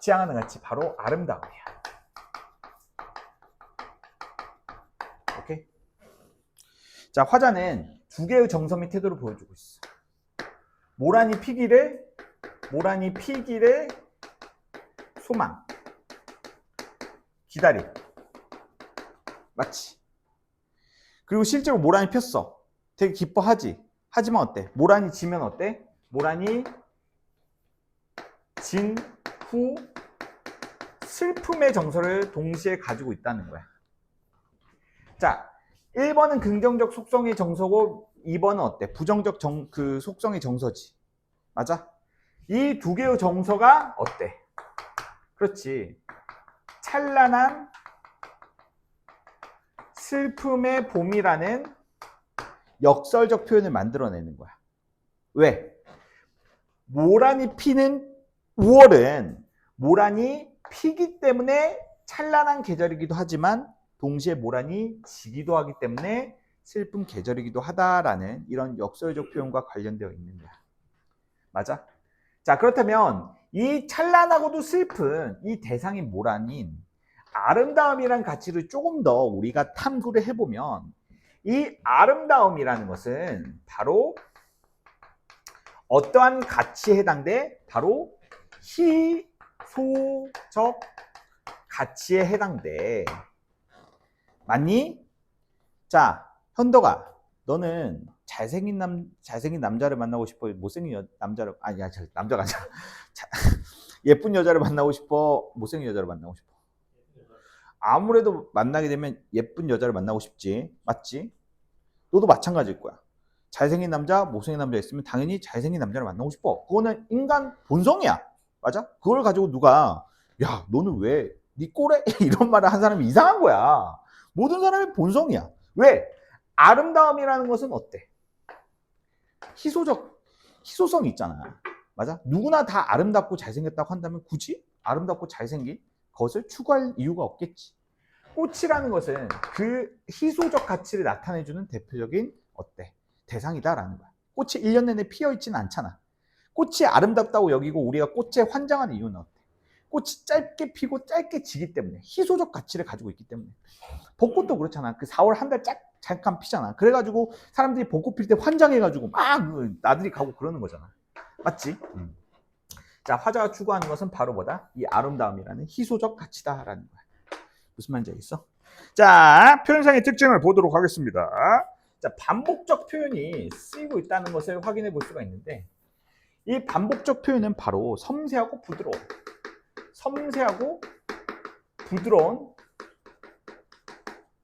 지향하는 가치 바로 아름다움이야. 오케이? 자, 화자는 두 개의 정서 및 태도를 보여주고 있어. 모란이 피기를 소망, 기다림. 맞지? 그리고 실제로 모란이 폈어. 되게 기뻐하지. 하지만 어때? 모란이 지면 어때? 모란이 진 후 슬픔의 정서를 동시에 가지고 있다는 거야. 자, 1번은 긍정적 속성의 정서고 2번은 어때? 부정적 그 속성의 정서지. 맞아? 이 두 개의 정서가 어때? 그렇지. 찬란한 슬픔의 봄이라는 역설적 표현을 만들어내는 거야. 왜? 모란이 피는 5월은 모란이 피기 때문에 찬란한 계절이기도 하지만 동시에 모란이 지기도 하기 때문에 슬픈 계절이기도 하다라는 이런 역설적 표현과 관련되어 있는 거야. 맞아? 자, 그렇다면 이 찬란하고도 슬픈 이 대상인 모란인 아름다움이란 가치를 조금 더 우리가 탐구를 해보면 이 아름다움이라는 것은 바로 어떠한 가치에 해당돼? 바로 희소적 가치에 해당돼. 맞니? 자, 현덕아, 너는 잘생긴 남자를 만나고 싶어? 못생긴 남자를 아니야, 남자가 아니라 예쁜 여자를 만나고 싶어? 못생긴 여자를 만나고 싶어? 아무래도 만나게 되면 예쁜 여자를 만나고 싶지. 맞지? 너도 마찬가지일 거야. 잘생긴 남자, 못생긴 남자 있으면 당연히 잘생긴 남자를 만나고 싶어. 그거는 인간 본성이야. 맞아? 그걸 가지고 누가 야, 너는 왜 네 꼴에 이런 말을 한 사람이 이상한 거야. 모든 사람의 본성이야. 왜? 아름다움이라는 것은 어때? 희소성이 있잖아. 맞아? 누구나 다 아름답고 잘생겼다고 한다면 굳이 아름답고 잘생긴 것을 추구할 이유가 없겠지. 꽃이라는 것은 그 희소적 가치를 나타내주는 대표적인 어때? 대상이다라는 거야. 꽃이 1년 내내 피어있지는 않잖아. 꽃이 아름답다고 여기고 우리가 꽃에 환장하는 이유는 어때? 꽃이 짧게 피고 짧게 지기 때문에 희소적 가치를 가지고 있기 때문에. 벚꽃도 그렇잖아. 그 4월 한 달 잠깐 피잖아. 그래가지고 사람들이 벚꽃 필 때 환장해가지고 막 나들이 가고 그러는 거잖아. 맞지? 자, 화자가 추구하는 것은 바로 뭐다? 이 아름다움이라는 희소적 가치다라는 거야. 무슨 말인지 알겠어? 자, 표현상의 특징을 보도록 하겠습니다. 자, 반복적 표현이 쓰이고 있다는 것을 확인해 볼 수가 있는데, 이 반복적 표현은 바로 섬세하고 부드러운, 섬세하고 부드러운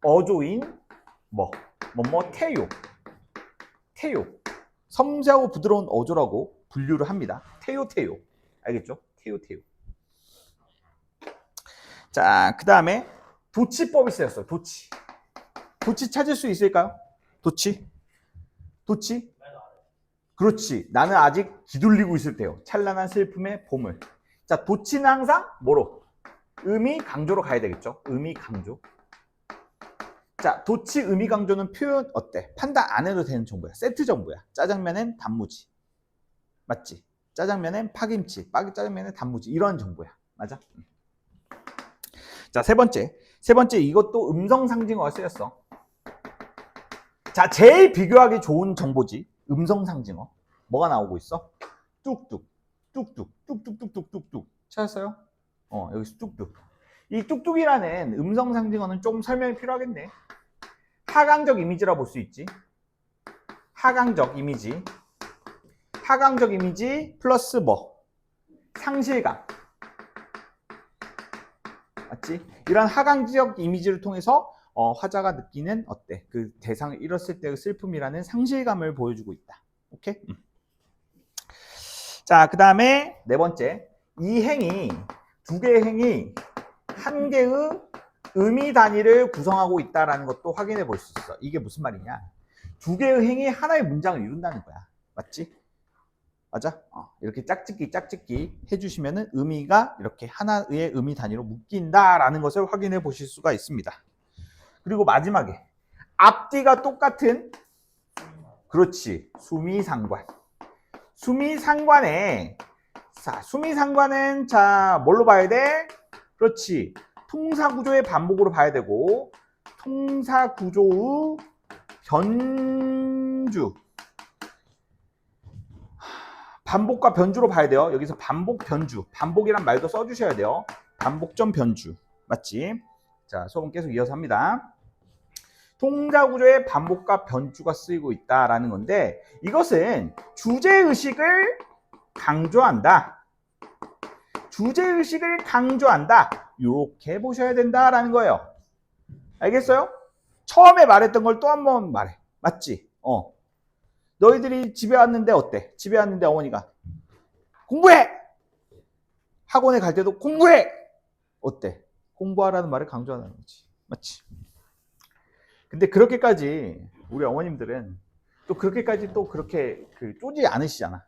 어조인 태요, 태요. 섬세하고 부드러운 어조라고 분류를 합니다. 태요. 알겠죠? 태요. 자, 그 다음에 도치법이 쓰였어요. 도치 찾을 수 있을까요? 도치? 그렇지. 나는 아직 기둘리고 있을 때요. 찬란한 슬픔의 봄을. 자, 도치는 항상 뭐로? 의미 강조로 가야 되겠죠. 의미 강조. 자, 도치 의미 강조는 표현 어때? 판단 안 해도 되는 정보야. 세트 정보야. 짜장면엔 단무지. 맞지? 짜장면엔 파김치. 짜장면엔 단무지. 이런 정보야. 맞아? 자, 세 번째 이것도 음성 상징어가 쓰였어. 자, 제일 비교하기 좋은 정보지. 음성 상징어. 뭐가 나오고 있어? 뚝뚝. 찾았어요? 여기서 뚝뚝. 이 뚝뚝이라는 음성 상징어는 조금 설명이 필요하겠네. 하강적 이미지라 볼 수 있지. 하강적 이미지 플러스 상실감. 맞지? 이런 하강적 이미지를 통해서 화자가 느끼는 어때? 그 대상을 잃었을 때의 슬픔이라는 상실감을 보여주고 있다. 오케이? 자, 그 다음에 네 번째. 이 행위, 두 개의 행위, 한 개의 의미 단위를 구성하고 있다는 것도 확인해 볼 수 있어. 이게 무슨 말이냐? 두 개의 행위 하나의 문장을 이룬다는 거야. 맞지? 맞아? 이렇게 짝짓기 해주시면은 의미가 이렇게 하나의 의미 단위로 묶인다라는 것을 확인해 보실 수가 있습니다. 그리고 마지막에 앞뒤가 똑같은, 그렇지, 수미상관. 수미상관은 자, 뭘로 봐야 돼? 그렇지, 통사구조의 반복으로 봐야 되고, 통사구조의 변주, 반복과 변주로 봐야 돼요. 여기서 반복, 변주, 반복이란 말도 써주셔야 돼요. 반복점 변주. 맞지? 자, 수업은 계속 이어서 합니다. 통사구조의 반복과 변주가 쓰이고 있다라는 건데, 이것은 주제의식을 강조한다. 주제의식을 강조한다. 이렇게 보셔야 된다라는 거예요. 알겠어요? 처음에 말했던 걸 또 한 번 말해. 맞지? 너희들이 집에 왔는데 어때? 집에 왔는데 어머니가 공부해! 학원에 갈 때도 공부해! 어때? 공부하라는 말을 강조하는 거지. 맞지? 근데 그렇게까지 우리 어머님들은 또 그렇게까지 또 그렇게 쪼지 않으시잖아.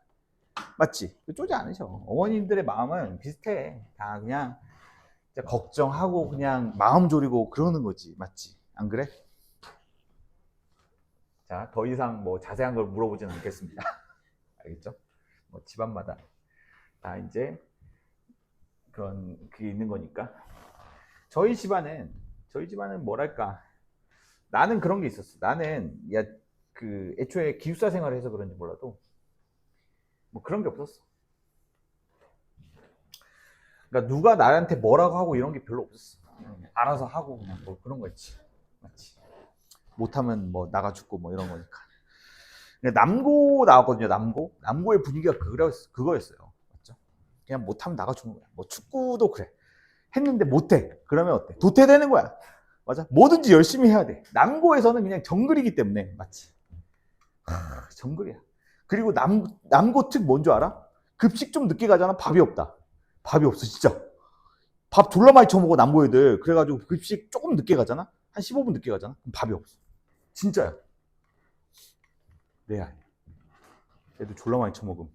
맞지? 쪼지 않으셔. 어머님들의 마음은 비슷해. 다 그냥 걱정하고 그냥 마음 졸이고 그러는 거지. 맞지? 안 그래? 자, 더 이상 자세한 걸 물어보지는 않겠습니다. 알겠죠? 집안마다 다 이제 그게 있는 거니까. 저희 집안은 뭐랄까, 나는 그런 게 있었어. 나는 애초에 기숙사 생활을 해서 그런지 몰라도 그런 게 없었어. 그러니까 누가 나한테 뭐라고 하고 이런 게 별로 없었어. 그냥 알아서 하고 그냥 그런 거 있지. 맞지? 못하면 나가 죽고 이런 거니까. 남고 나왔거든요. 남고의 분위기가 그거였어요. 맞죠? 그냥 못하면 나가 죽는 거야. 축구도 그래. 했는데 못해. 그러면 어때? 도태되는 거야. 맞아? 뭐든지 열심히 해야 돼. 남고에서는 그냥 정글이기 때문에. 맞지? 정글이야. 그리고 남고 특 뭔 줄 알아? 급식 좀 늦게 가잖아. 밥이 없다. 밥이 없어, 진짜. 밥 졸라 많이 처먹어, 남고 애들. 그래가지고 급식 조금 늦게 가잖아. 한 15분 늦게 가잖아. 그럼 밥이 없어. 진짜야. 레알. 애들 졸라 많이 처먹음.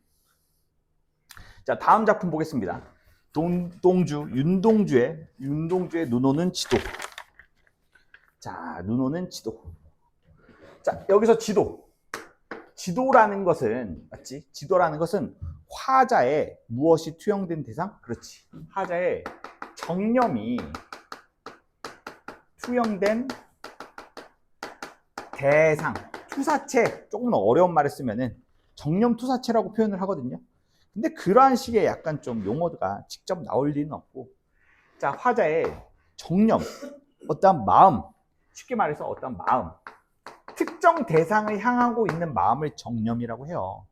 자, 다음 작품 보겠습니다. 윤동주의 눈 오는 지도. 자, 눈 오는 지도. 자, 여기서 지도라는 것은, 맞지? 지도라는 것은 화자의 무엇이 투영된 대상? 그렇지. 화자의 정념이 투영된 대상. 투사체, 조금 어려운 말을 쓰면은 정념 투사체라고 표현을 하거든요. 근데 그러한 식의 약간 좀 용어가 직접 나올 리는 없고, 자, 화자의 정념, 어떤 마음, 쉽게 말해서 어떤 마음, 특정 대상을 향하고 있는 마음을 정념이라고 해요.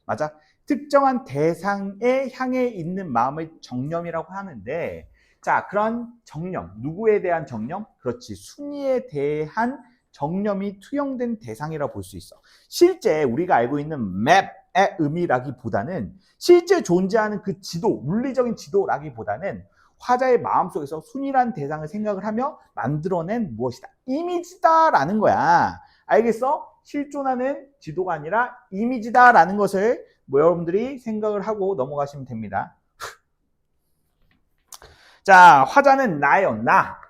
맞아? 특정한 대상에 향해 있는 마음을 정념이라고 하는데, 자, 그런 정념, 누구에 대한 정념? 그렇지, 순위에 대한 정념이 투영된 대상이라 볼 수 있어. 실제 우리가 알고 있는 맵의 의미라기보다는 실제 존재하는 그 지도, 물리적인 지도라기보다는 화자의 마음속에서 순위라는 대상을 생각을 하며 만들어낸 무엇이다? 이미지다라는 거야. 알겠어? 실존하는 지도가 아니라 이미지다라는 것을 뭐 여러분들이 생각을 하고 넘어가시면 됩니다. 자, 화자는 나예요, 나.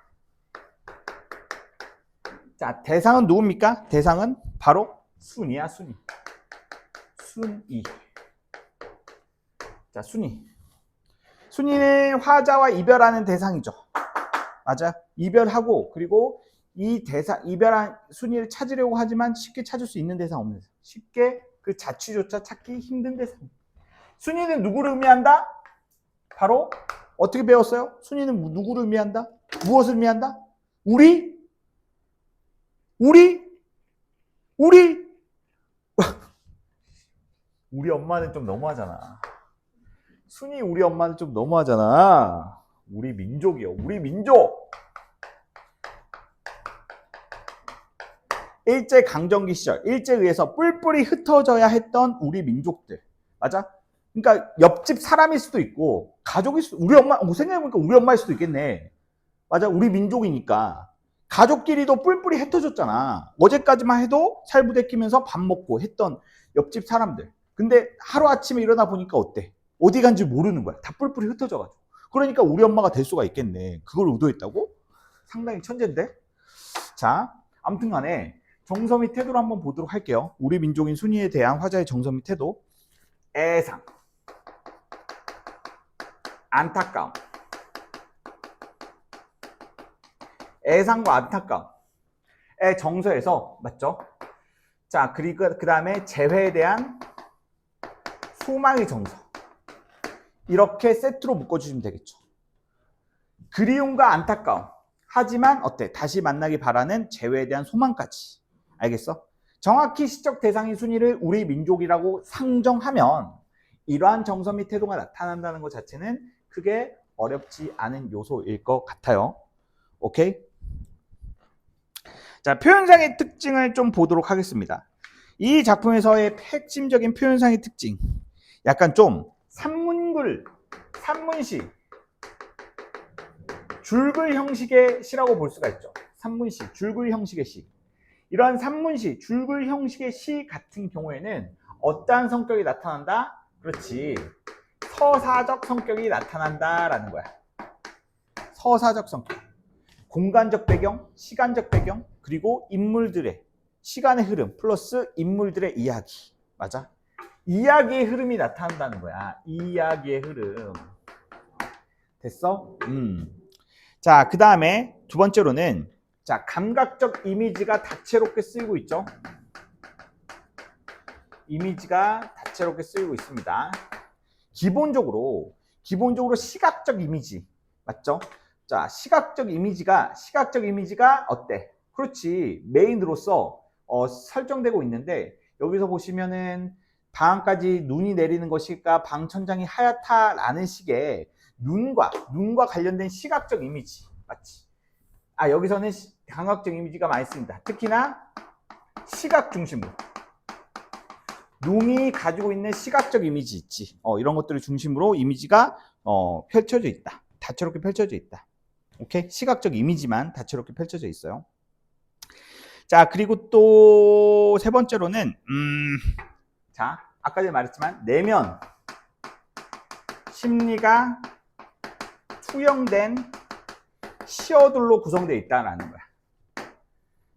자, 대상은 누굽니까? 대상은 바로 순이야, 순이. 순이. 자, 순이. 순이는 화자와 이별하는 대상이죠. 맞아? 이별하고, 그리고 이 대상, 이별한 순이를 찾으려고 하지만 쉽게 찾을 수 있는 대상 없는 대상. 쉽게 그 자취조차 찾기 힘든 대상. 순이는 누구를 의미한다? 바로 어떻게 배웠어요? 순이는 누구를 의미한다? 무엇을 의미한다? 우리? 우리? 우리 엄마는 좀 너무하잖아. 순이 우리 엄마는 좀 너무하잖아. 우리 민족이요. 우리 민족. 일제강점기 시절, 일제에 의해서 뿔뿔이 흩어져야 했던 우리 민족들. 맞아? 그러니까 옆집 사람일 수도 있고 가족일 수도, 우리 엄마, 생각해보니까 우리 엄마일 수도 있겠네. 맞아? 우리 민족이니까. 가족끼리도 뿔뿔이 흩어졌잖아. 어제까지만 해도 살부대 끼면서 밥 먹고 했던 옆집 사람들. 근데 하루아침에 일어나 보니까 어때? 어디 간지 모르는 거야. 다 뿔뿔이 흩어져가지고. 그러니까 우리 엄마가 될 수가 있겠네. 그걸 의도했다고? 상당히 천재인데? 자, 아무튼 간에 정서 및 태도를 한번 보도록 할게요. 우리 민족인 순이에 대한 화자의 정서 및 태도. 애상, 안타까움. 애상과 안타까움의 정서에서, 맞죠? 자, 그리고 그 다음에 재회에 대한 소망의 정서. 이렇게 세트로 묶어주시면 되겠죠. 그리움과 안타까움. 하지만 어때? 다시 만나기 바라는 재회에 대한 소망까지. 알겠어? 정확히 시적 대상인 순위를 우리 민족이라고 상정하면 이러한 정서 및 태도가 나타난다는 것 자체는 크게 어렵지 않은 요소일 것 같아요. 오케이? 자, 표현상의 특징을 좀 보도록 하겠습니다. 이 작품에서의 핵심적인 표현상의 특징. 약간 좀 산문글, 산문시, 줄글 형식의 시라고 볼 수가 있죠. 산문시, 줄글 형식의 시. 이러한 산문시, 줄글 형식의 시 같은 경우에는 어떠한 성격이 나타난다? 그렇지. 서사적 성격이 나타난다라는 거야. 서사적 성격. 공간적 배경, 시간적 배경, 그리고 인물들의 시간의 흐름 플러스 인물들의 이야기. 맞아? 이야기의 흐름이 나타난다는 거야. 이야기의 흐름. 됐어? 자, 그 다음에 두 번째로는 자, 감각적 이미지가 다채롭게 쓰이고 있죠. 이미지가 다채롭게 쓰이고 있습니다. 기본적으로 시각적 이미지. 맞죠? 자, 시각적 이미지가 어때? 그렇지. 메인으로서 설정되고 있는데 여기서 보시면은 방안까지 눈이 내리는 것일까 방천장이 하얗다라는 식의 눈과 관련된 시각적 이미지. 맞지? 아, 여기서는 감각적 이미지가 많이 쓰입니다. 특히나 시각 중심으로. 눈이 가지고 있는 시각적 이미지 있지. 이런 것들을 중심으로 이미지가 펼쳐져 있다. 다채롭게 펼쳐져 있다. 오케이? 시각적 이미지만 다채롭게 펼쳐져 있어요. 자, 그리고 또 세 번째로는 자, 아까 전에 말했지만 내면 심리가 투영된 시어들로 구성되어 있다는 거야.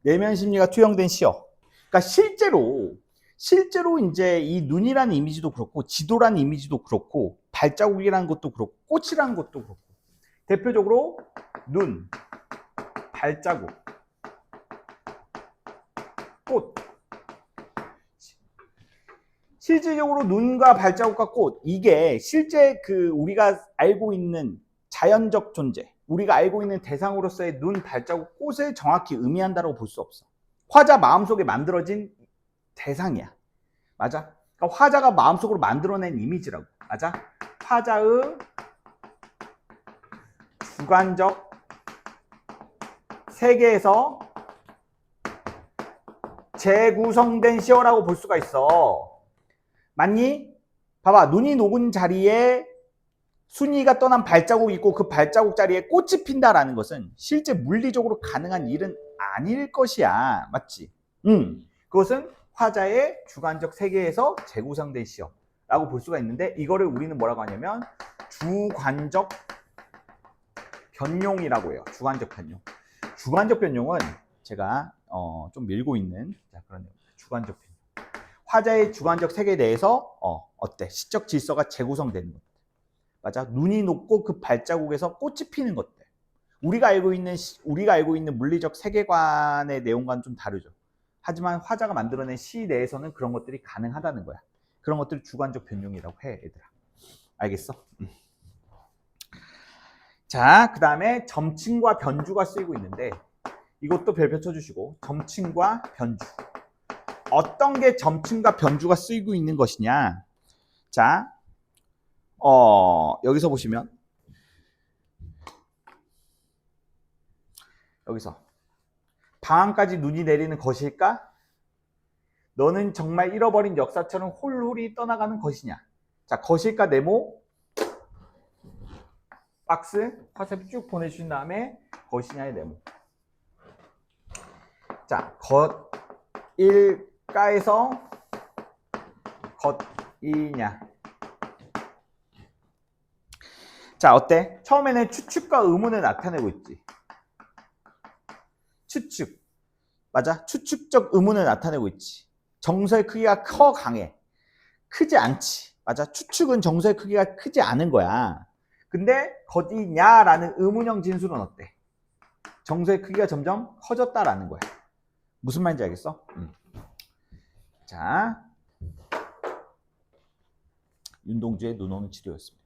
내면 심리가 투영된 시어. 그러니까 실제로 이제 이 눈이라는 이미지도 그렇고 지도라는 이미지도 그렇고 발자국이라는 것도 그렇고 꽃이라는 것도 그렇고 대표적으로 눈, 발자국, 꽃. 실질적으로 눈과 발자국과 꽃, 이게 실제 그 우리가 알고 있는 자연적 존재, 우리가 알고 있는 대상으로서의 눈, 발자국, 꽃을 정확히 의미한다고 볼 수 없어. 화자 마음속에 만들어진 대상이야. 맞아? 그러니까 화자가 마음속으로 만들어낸 이미지라고. 맞아? 화자의 주관적 세계에서 재구성된 시어라고 볼 수가 있어. 맞니? 봐봐. 눈이 녹은 자리에 순이가 떠난 발자국이 있고 그 발자국 자리에 꽃이 핀다라는 것은 실제 물리적으로 가능한 일은 아닐 것이야. 맞지? 그것은 화자의 주관적 세계에서 재구성된 시어라고 볼 수가 있는데 이거를 우리는 뭐라고 하냐면 주관적 변용이라고 해요. 주관적 변용. 주관적 변용은 제가 좀 밀고 있는 그런 주관적 변용. 화자의 주관적 세계 내에서 어때? 시적 질서가 재구성되는 것들. 맞아? 눈이 녹고 그 발자국에서 꽃이 피는 것들. 우리가 알고 있는 물리적 세계관의 내용과는 좀 다르죠. 하지만 화자가 만들어낸 시 내에서는 그런 것들이 가능하다는 거야. 그런 것들을 주관적 변용이라고 해, 얘들아. 알겠어? 자, 그 다음에 점칭과 변주가 쓰이고 있는데 이것도 별표 쳐주시고 점칭과 변주. 어떤 게 점칭과 변주가 쓰이고 있는 것이냐? 자, 여기서 보시면 여기서 방안까지 눈이 내리는 것일까? 너는 정말 잃어버린 역사처럼 홀홀이 떠나가는 것이냐? 자, 것일까 네모 박스 화살표 쭉 보내주신 다음에 것이냐의 네모. 자, 것일까에서 것이냐. 자, 어때? 처음에는 추측과 의문을 나타내고 있지. 추측. 맞아? 추측적 의문을 나타내고 있지. 정서의 크기가 커 강해. 크지 않지. 맞아? 추측은 정서의 크기가 크지 않은 거야. 근데 거디냐라는 의문형 진술은 어때? 정서의 크기가 점점 커졌다라는 거야. 무슨 말인지 알겠어? 자, 윤동주의 눈 오는 치료였습니다.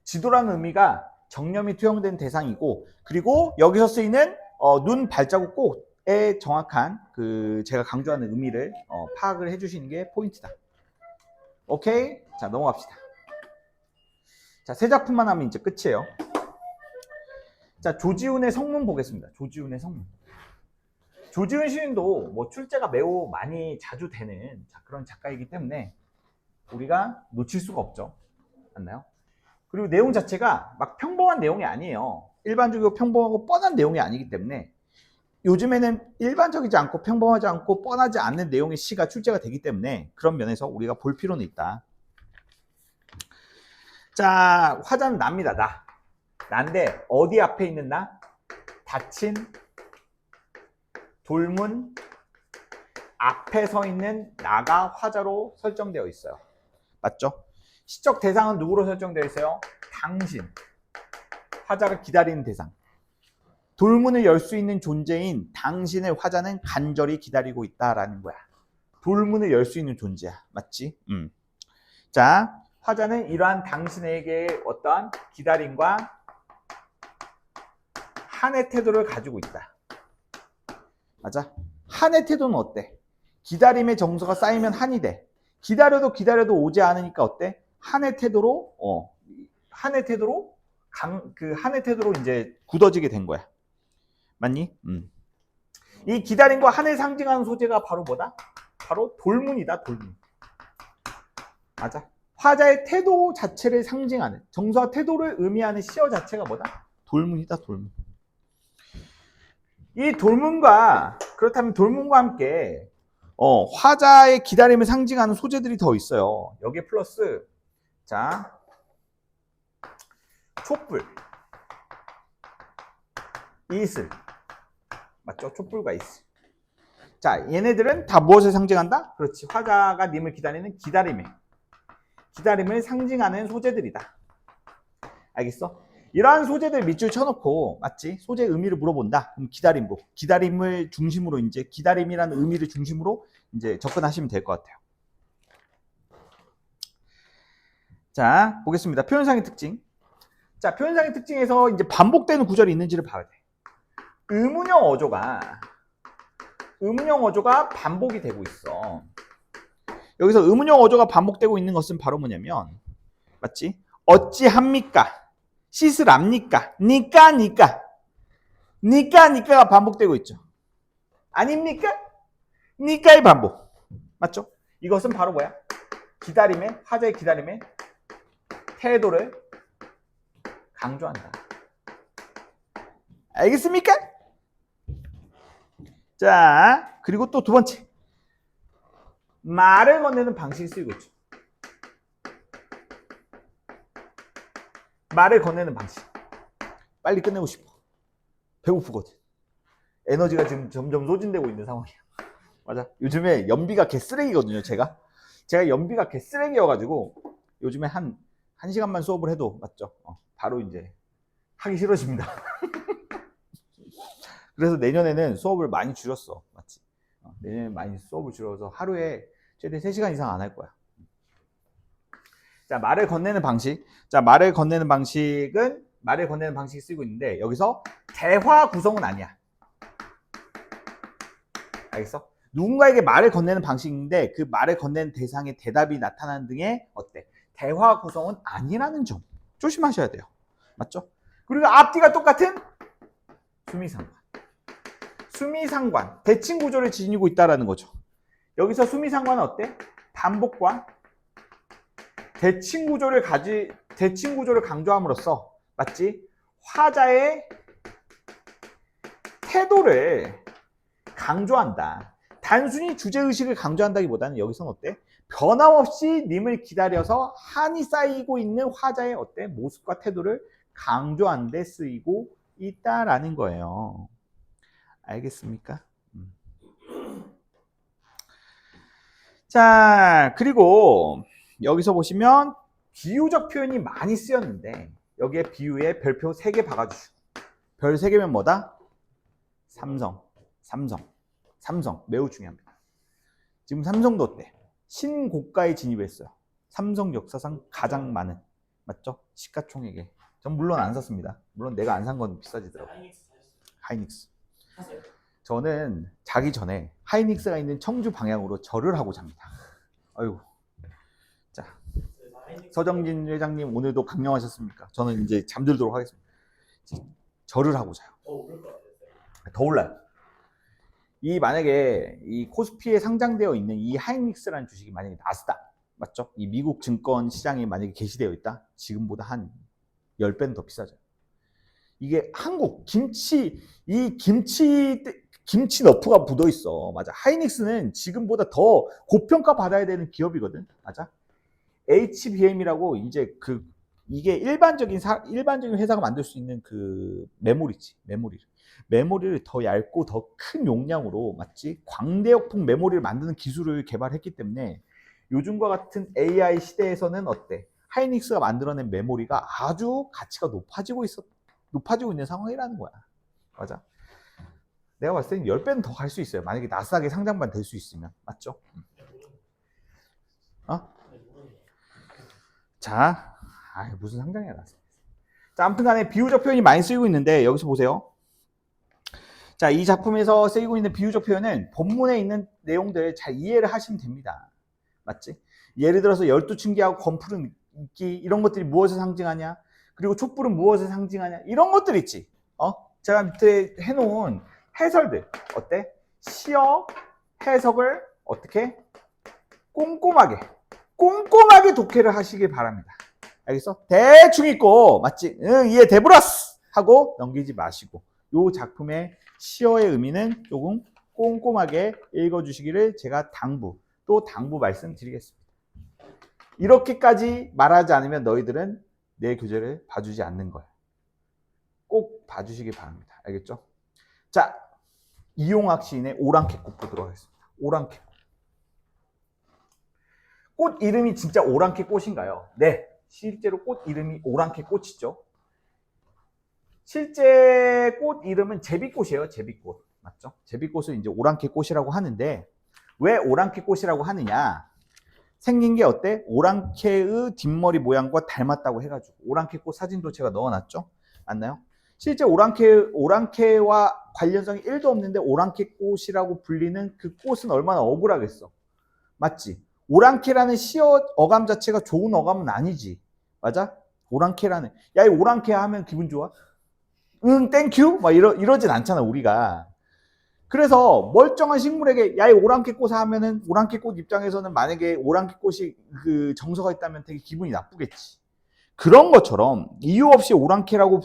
지도라는 의미가 정념이 투영된 대상이고, 그리고 여기서 쓰이는 눈, 발자국, 꽃의 정확한 제가 강조하는 의미를 파악을 해주시는 게 포인트다. 오케이? 자, 넘어갑시다. 자, 세 작품만 하면 이제 끝이에요. 자, 조지훈의 성문 보겠습니다. 조지훈의 성문. 조지훈 시인도 뭐 출제가 매우 많이 자주 되는 그런 작가이기 때문에 우리가 놓칠 수가 없죠. 맞나요? 그리고 내용 자체가 막 평범한 내용이 아니에요. 일반적이고 평범하고 뻔한 내용이 아니기 때문에 요즘에는 일반적이지 않고 평범하지 않고 뻔하지 않는 내용의 시가 출제가 되기 때문에 그런 면에서 우리가 볼 필요는 있다. 자, 화자는 나입니다. 나. 나인데 어디 앞에 있는 나? 닫힌 돌문 앞에 서 있는 나가 화자로 설정되어 있어요. 맞죠? 시적 대상은 누구로 설정되어 있어요? 당신. 화자가 기다리는 대상. 돌문을 열 수 있는 존재인 당신의 화자는 간절히 기다리고 있다라는 거야. 돌문을 열 수 있는 존재야. 맞지? 자, 화자는 이러한 당신에게 어떠한 기다림과 한의 태도를 가지고 있다. 맞아? 한의 태도는 어때? 기다림의 정서가 쌓이면 한이 돼. 기다려도 오지 않으니까 어때? 한의 태도로 한의 태도로 이제 굳어지게 된 거야. 맞니? 이 기다림과 한을 상징하는 소재가 바로 뭐다? 바로 돌문이다. 돌문. 맞아? 화자의 태도 자체를 상징하는, 정서와 태도를 의미하는 시어 자체가 뭐다? 돌문이다. 돌문. 이 돌문과, 그렇다면 돌문과 함께 화자의 기다림을 상징하는 소재들이 더 있어요. 여기에 플러스, 자, 촛불, 이슬. 맞죠? 촛불과 이슬. 자, 얘네들은 다 무엇을 상징한다? 그렇지. 화자가 님을 기다리는 기다림을 상징하는 소재들이다. 알겠어? 이러한 소재들 밑줄 쳐놓고, 맞지? 소재 의미를 물어본다. 그럼 기다림을 중심으로 이제 기다림이라는 의미를 중심으로 이제 접근하시면 될 것 같아요. 자, 보겠습니다. 표현상의 특징. 자, 표현상의 특징에서 이제 반복되는 구절이 있는지를 봐야 돼. 의문형 어조가 반복이 되고 있어. 여기서 의문형 어조가 반복되고 있는 것은 바로 뭐냐면, 맞지? 어찌합니까? 씻으랍니까? 니까가 반복되고 있죠. 아닙니까? 니까의 반복. 맞죠? 이것은 바로 뭐야? 화자의 기다림의 태도를 강조한다. 알겠습니까? 자, 그리고 또 두 번째. 말을 건네는 방식이 쓰이고 있죠. 말을 건네는 방식. 빨리 끝내고 싶어. 배고프거든. 에너지가 지금 점점 소진되고 있는 상황이야. 맞아. 요즘에 연비가 개쓰레기거든요, 제가 연비가 개쓰레기여가지고 요즘에 한 시간만 수업을 해도, 맞죠? 바로 이제 하기 싫어집니다. 그래서 내년에는 수업을 많이 줄였어. 맞지? 내년에 많이 수업을 줄여서 하루에 최대 3시간 이상 안 할 거야. 자, 말을 건네는 방식. 자, 말을 건네는 방식이 쓰이고 있는데, 여기서 대화 구성은 아니야. 알겠어? 누군가에게 말을 건네는 방식인데, 그 말을 건네는 대상의 대답이 나타나는 등의 대화 구성은 아니라는 점 조심하셔야 돼요. 맞죠? 그리고 앞뒤가 똑같은 수미상관. 대칭 구조를 지니고 있다는 거죠. 여기서 수미상관은 어때? 반복과 대칭 구조를 강조함으로써, 맞지? 화자의 태도를 강조한다. 단순히 주제의식을 강조한다기보다는 여기서는 어때? 변함없이 님을 기다려서 한이 쌓이고 있는 화자의 모습과 태도를 강조하는 데 쓰이고 있다라는 거예요. 알겠습니까? 자, 그리고 여기서 보시면 비유적 표현이 많이 쓰였는데, 여기에 비유에 별표 3개 박아주시고, 별 3개면 뭐다? 삼성. 매우 중요합니다. 지금 삼성도 어때? 신고가에 진입했어요. 삼성 역사상 가장 많은, 맞죠? 시가총액에. 전 물론 안 샀습니다. 물론 내가 안 산 건 비싸지더라고요. 하이닉스. 저는 자기 전에 하이닉스가 있는 청주 방향으로 절을 하고 잡니다. 아이고. 자, 서정진 회장님 오늘도 강령하셨습니까? 저는 이제 잠들도록 하겠습니다. 절을 하고 자요. 더 올라요. 만약에 이 코스피에 상장되어 있는 이 하이닉스라는 주식이 만약에 나스닥, 맞죠? 이 미국 증권 시장에 만약에 게시되어 있다? 지금보다 한 10배는 더 비싸죠. 이게 한국 김치 너프가 묻어 있어. 맞아. 하이닉스는 지금보다 더 고평가 받아야 되는 기업이거든. 맞아. HBM이라고 이제 이게 일반적인 회사가 만들 수 있는 메모리지. 메모리를 더 얇고 더 큰 용량으로, 맞지? 광대역풍 메모리를 만드는 기술을 개발했기 때문에 요즘과 같은 AI 시대에서는 어때? 하이닉스가 만들어낸 메모리가 아주 가치가 높아지고 있는 상황이라는 거야. 맞아. 내가 봤을 때는 10배는 더 갈 수 있어요. 만약에 나스닥에 상장만 될 수 있으면. 맞죠? 자, 무슨 상장이야, 나스닥. 자, 아무튼 간에 비유적 표현이 많이 쓰이고 있는데, 여기서 보세요. 자, 이 작품에서 쓰이고 있는 비유적 표현은 본문에 있는 내용들 잘 이해를 하시면 됩니다. 맞지? 예를 들어서 12층기하고 건풀은 있기, 이런 것들이 무엇을 상징하냐? 그리고 촛불은 무엇을 상징하냐? 이런 것들 있지. 제가 밑에 해놓은 해설들 어때? 시어 해석을 어떻게? 꼼꼼하게 독해를 하시길 바랍니다. 알겠어? 대충 읽고, 맞지? 이해 되브라스 하고 넘기지 마시고, 이 작품의 시어의 의미는 조금 꼼꼼하게 읽어주시기를 제가 당부 말씀드리겠습니다. 이렇게까지 말하지 않으면 너희들은 내 교재를 봐주지 않는 거예요. 꼭 봐주시기 바랍니다. 알겠죠? 자, 이용학 시인의 오랑캐꽃 보도록 하겠습니다. 오랑캐꽃. 꽃 이름이 진짜 오랑캐꽃인가요? 네, 실제로 꽃 이름이 오랑캐꽃이죠. 실제 꽃 이름은 제비꽃이에요. 제비꽃. 맞죠? 제비꽃을 이제 오랑캐꽃이라고 하는데, 왜 오랑캐꽃이라고 하느냐? 생긴 게 어때? 오랑캐의 뒷머리 모양과 닮았다고 해가지고 오랑캐꽃 사진도 제가 넣어놨죠? 맞나요? 실제 오랑캐와 관련성이 1도 없는데 오랑캐꽃이라고 불리는 그 꽃은 얼마나 억울하겠어. 맞지? 오랑캐라는 어감 자체가 좋은 어감은 아니지. 맞아? 오랑캐라는. 야, 이 오랑캐 하면 기분 좋아? 응, 땡큐? 막 이러진 않잖아, 우리가. 그래서 멀쩡한 식물에게 야, 이 오랑캐꽃 하면은 오랑캐꽃 입장에서는 만약에 오랑캐꽃이 그 정서가 있다면 되게 기분이 나쁘겠지. 그런 것처럼 이유 없이 오랑캐라고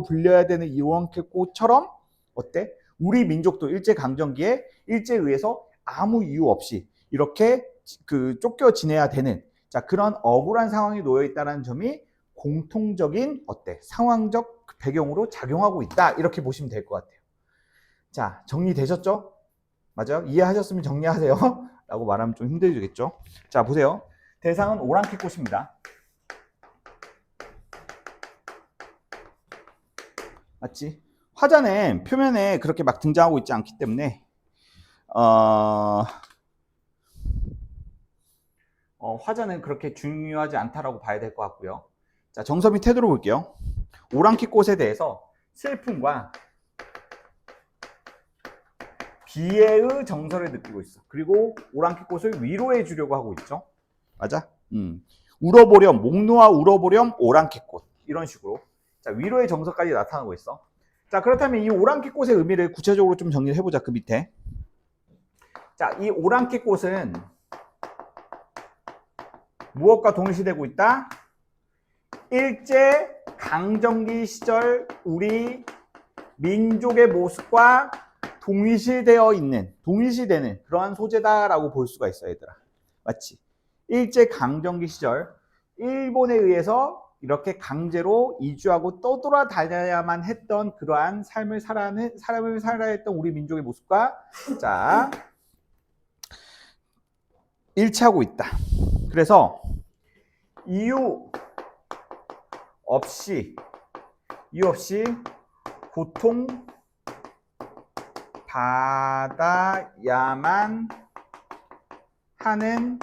불려야 되는 이 오랑캐꽃처럼 어때? 우리 민족도 일제강점기에 일제에 의해서 아무 이유 없이 이렇게 그 쫓겨 지내야 되는 자 그런 억울한 상황에 놓여 있다는 점이 공통적인 어때? 상황적 배경으로 작용하고 있다. 이렇게 보시면 될 것 같아요. 자, 정리되셨죠? 맞아요? 이해하셨으면 정리하세요. 라고 말하면 좀 힘들겠죠? 자, 보세요. 대상은 오랑캐꽃입니다. 맞지? 화자는 표면에 그렇게 막 등장하고 있지 않기 때문에 화자는 그렇게 중요하지 않다라고 봐야 될 것 같고요. 자, 정섭이 태도로 볼게요. 오랑캐꽃에 대해서 슬픔과 비애의 정서를 느끼고 있어. 그리고 오랑캐꽃을 위로해 주려고 하고 있죠. 맞아? 울어보렴, 목 놓아 울어보렴 오랑캐꽃. 이런 식으로. 자, 위로의 정서까지 나타나고 있어. 자, 그렇다면 이 오랑캐꽃의 의미를 구체적으로 좀 정리를 해보자. 그 밑에. 자, 이 오랑캐꽃은 무엇과 동일시되고 있다? 일제 강점기 시절 우리 민족의 모습과 동일시되는 그러한 소재다라고 볼 수가 있어, 얘들아. 맞지? 일제 강점기 시절 일본에 의해서 이렇게 강제로 이주하고 떠돌아다녀야만 했던 그러한 삶을 살아야 했던 우리 민족의 모습과 자 일치하고 있다. 그래서 이유 없이 고통 받아야만 하는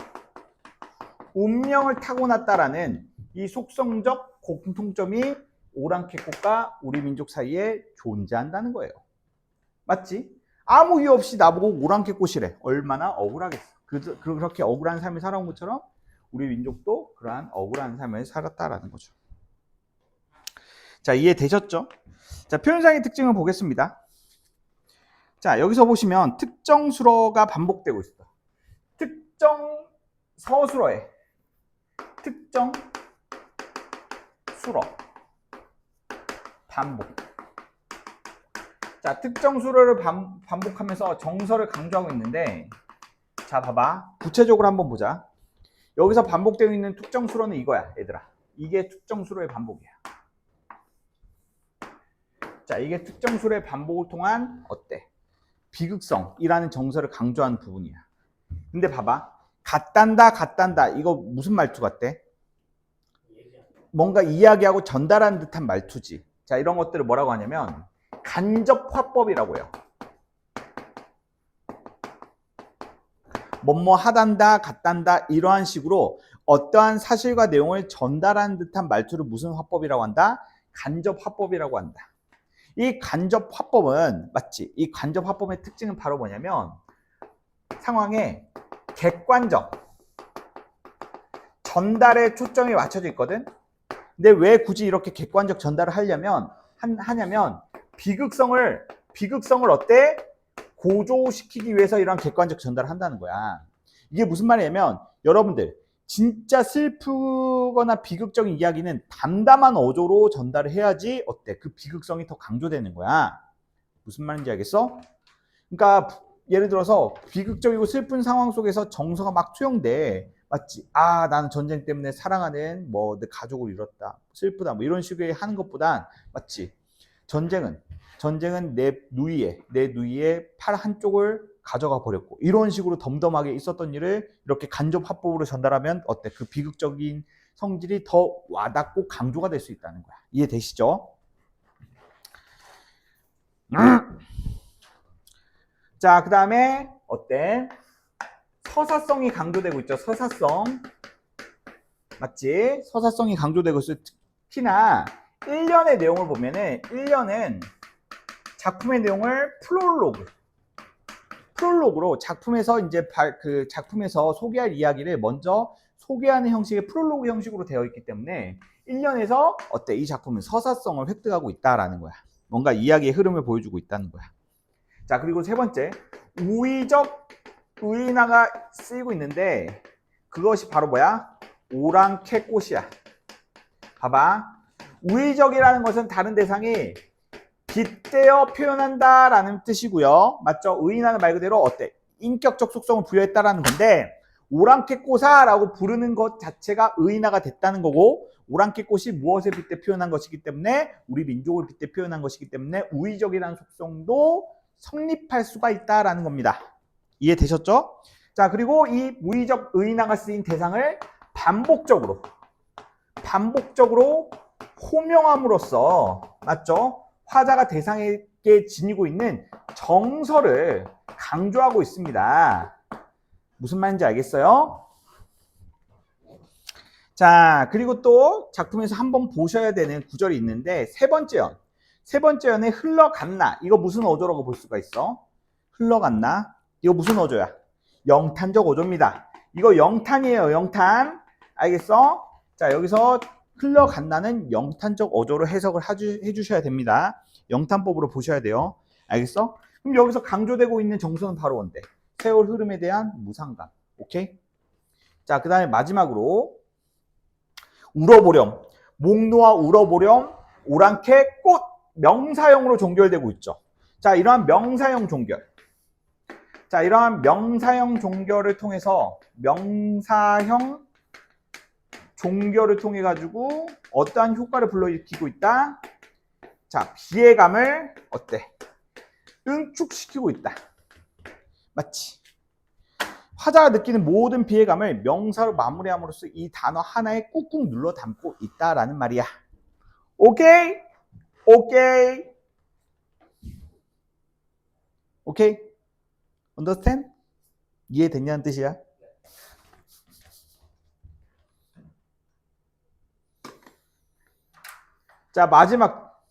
운명을 타고났다라는 이 속성적 공통점이 오랑캐꽃과 우리 민족 사이에 존재한다는 거예요. 맞지? 아무 이유 없이 나보고 오랑캐꽃이래. 얼마나 억울하겠어. 그렇게 억울한 삶을 살아온 것처럼 우리 민족도 그러한 억울한 삶을 살았다라는 거죠. 자, 이해되셨죠? 자, 표현상의 특징을 보겠습니다. 자, 여기서 보시면 특정 수어가 반복되고 있어. 특정 서술어에 특정 수어 반복. 자, 특정 수어를 반복하면서 정서를 강조하고 있는데 자, 봐봐. 구체적으로 한번 보자. 여기서 반복되어 있는 특정 수어는 이거야, 얘들아. 이게 특정 수어의 반복이야. 자, 이게 특정 수어의 반복을 통한 어때? 비극성이라는 정서를 강조하는 부분이야. 근데 봐봐. 같단다. 이거 무슨 말투 같대? 뭔가 이야기하고 전달하는 듯한 말투지. 자, 이런 것들을 뭐라고 하냐면 간접화법이라고 해요. 뭐뭐 하단다, 같단다 이러한 식으로 어떠한 사실과 내용을 전달하는 듯한 말투를 무슨 화법이라고 한다? 간접화법이라고 한다. 이 간접화법은 맞지? 이 간접화법의 특징은 바로 뭐냐면 상황에 객관적 전달에 초점이 맞춰져 있거든. 근데 왜 굳이 이렇게 객관적 전달을 하냐면 비극성을 어때? 고조시키기 위해서 이런 객관적 전달을 한다는 거야. 이게 무슨 말이냐면 여러분들 진짜 슬프거나 비극적인 이야기는 담담한 어조로 전달을 해야지 어때? 그 비극성이 더 강조되는 거야. 무슨 말인지 알겠어? 그러니까 예를 들어서 비극적이고 슬픈 상황 속에서 정서가 막 투영돼. 맞지? 아, 나는 전쟁 때문에 사랑하는 뭐 내 가족을 잃었다. 슬프다. 뭐 이런 식의 하는 것보단 맞지? 전쟁은 내 누이의 팔 한쪽을 가져가 버렸고 이런 식으로 덤덤하게 있었던 일을 이렇게 간접 화법으로 전달하면 어때? 그 비극적인 성질이 더 와닿고 강조가 될 수 있다는 거야. 이해되시죠? 자, 그 다음에 어때? 서사성이 강조되고 있죠. 서사성. 맞지? 서사성이 강조되고 있어요. 특히나 1년의 내용을 보면은 1년은 작품의 내용을 프롤로그로 작품에서 이제 그 작품에서 소개할 이야기를 먼저 소개하는 형식의 프롤로그 형식으로 되어 있기 때문에 1년에서 어때? 이 작품은 서사성을 획득하고 있다라는 거야. 뭔가 이야기의 흐름을 보여주고 있다는 거야. 자, 그리고 세 번째, 우의적 의인화가 쓰이고 있는데 그것이 바로 뭐야? 오랑캐꽃이야. 봐봐. 우의적이라는 것은 다른 대상이 빗대어 표현한다 라는 뜻이고요. 맞죠? 의인화는 말 그대로 어때? 인격적 속성을 부여했다라는 건데 오랑캐꽃아라고 부르는 것 자체가 의인화가 됐다는 거고 오랑캐꽃이 무엇을 빗대 표현한 것이기 때문에 우리 민족을 빗대 표현한 것이기 때문에 우의적이라는 속성도 성립할 수가 있다라는 겁니다. 이해되셨죠? 자, 그리고 이 우의적 의인화가 쓰인 대상을 반복적으로 호명함으로써 맞죠? 화자가 대상에게 지니고 있는 정서를 강조하고 있습니다. 무슨 말인지 알겠어요? 자, 그리고 또 작품에서 한번 보셔야 되는 구절이 있는데 세 번째 연에 흘러갔나. 이거 무슨 어조라고 볼 수가 있어? 흘러갔나? 이거 무슨 어조야? 영탄적 어조입니다. 이거 영탄이에요. 영탄. 알겠어? 자, 여기서 흘러간다는 영탄적 어조로 해석을 해주셔야 됩니다. 영탄법으로 보셔야 돼요. 알겠어? 그럼 여기서 강조되고 있는 정서는 바로 뭔데? 세월 흐름에 대한 무상감. 오케이? 자, 그 다음에 마지막으로 울어보렴. 목 놓아 울어보렴. 오랑캐 꽃. 명사형으로 종결되고 있죠. 자, 이러한 명사형 종결. 자, 이러한 명사형 종결을 통해서 종결을 통해 가지고 어떠한 효과를 불러일으키고 있다? 자, 비애감을 어때? 응축시키고 있다. 맞지? 화자가 느끼는 모든 비애감을 명사로 마무리함으로써 이 단어 하나에 꾹꾹 눌러 담고 있다라는 말이야. 오케이? 오케이? 오케이? Understand? 이해됐냐는 뜻이야? 자, 마지막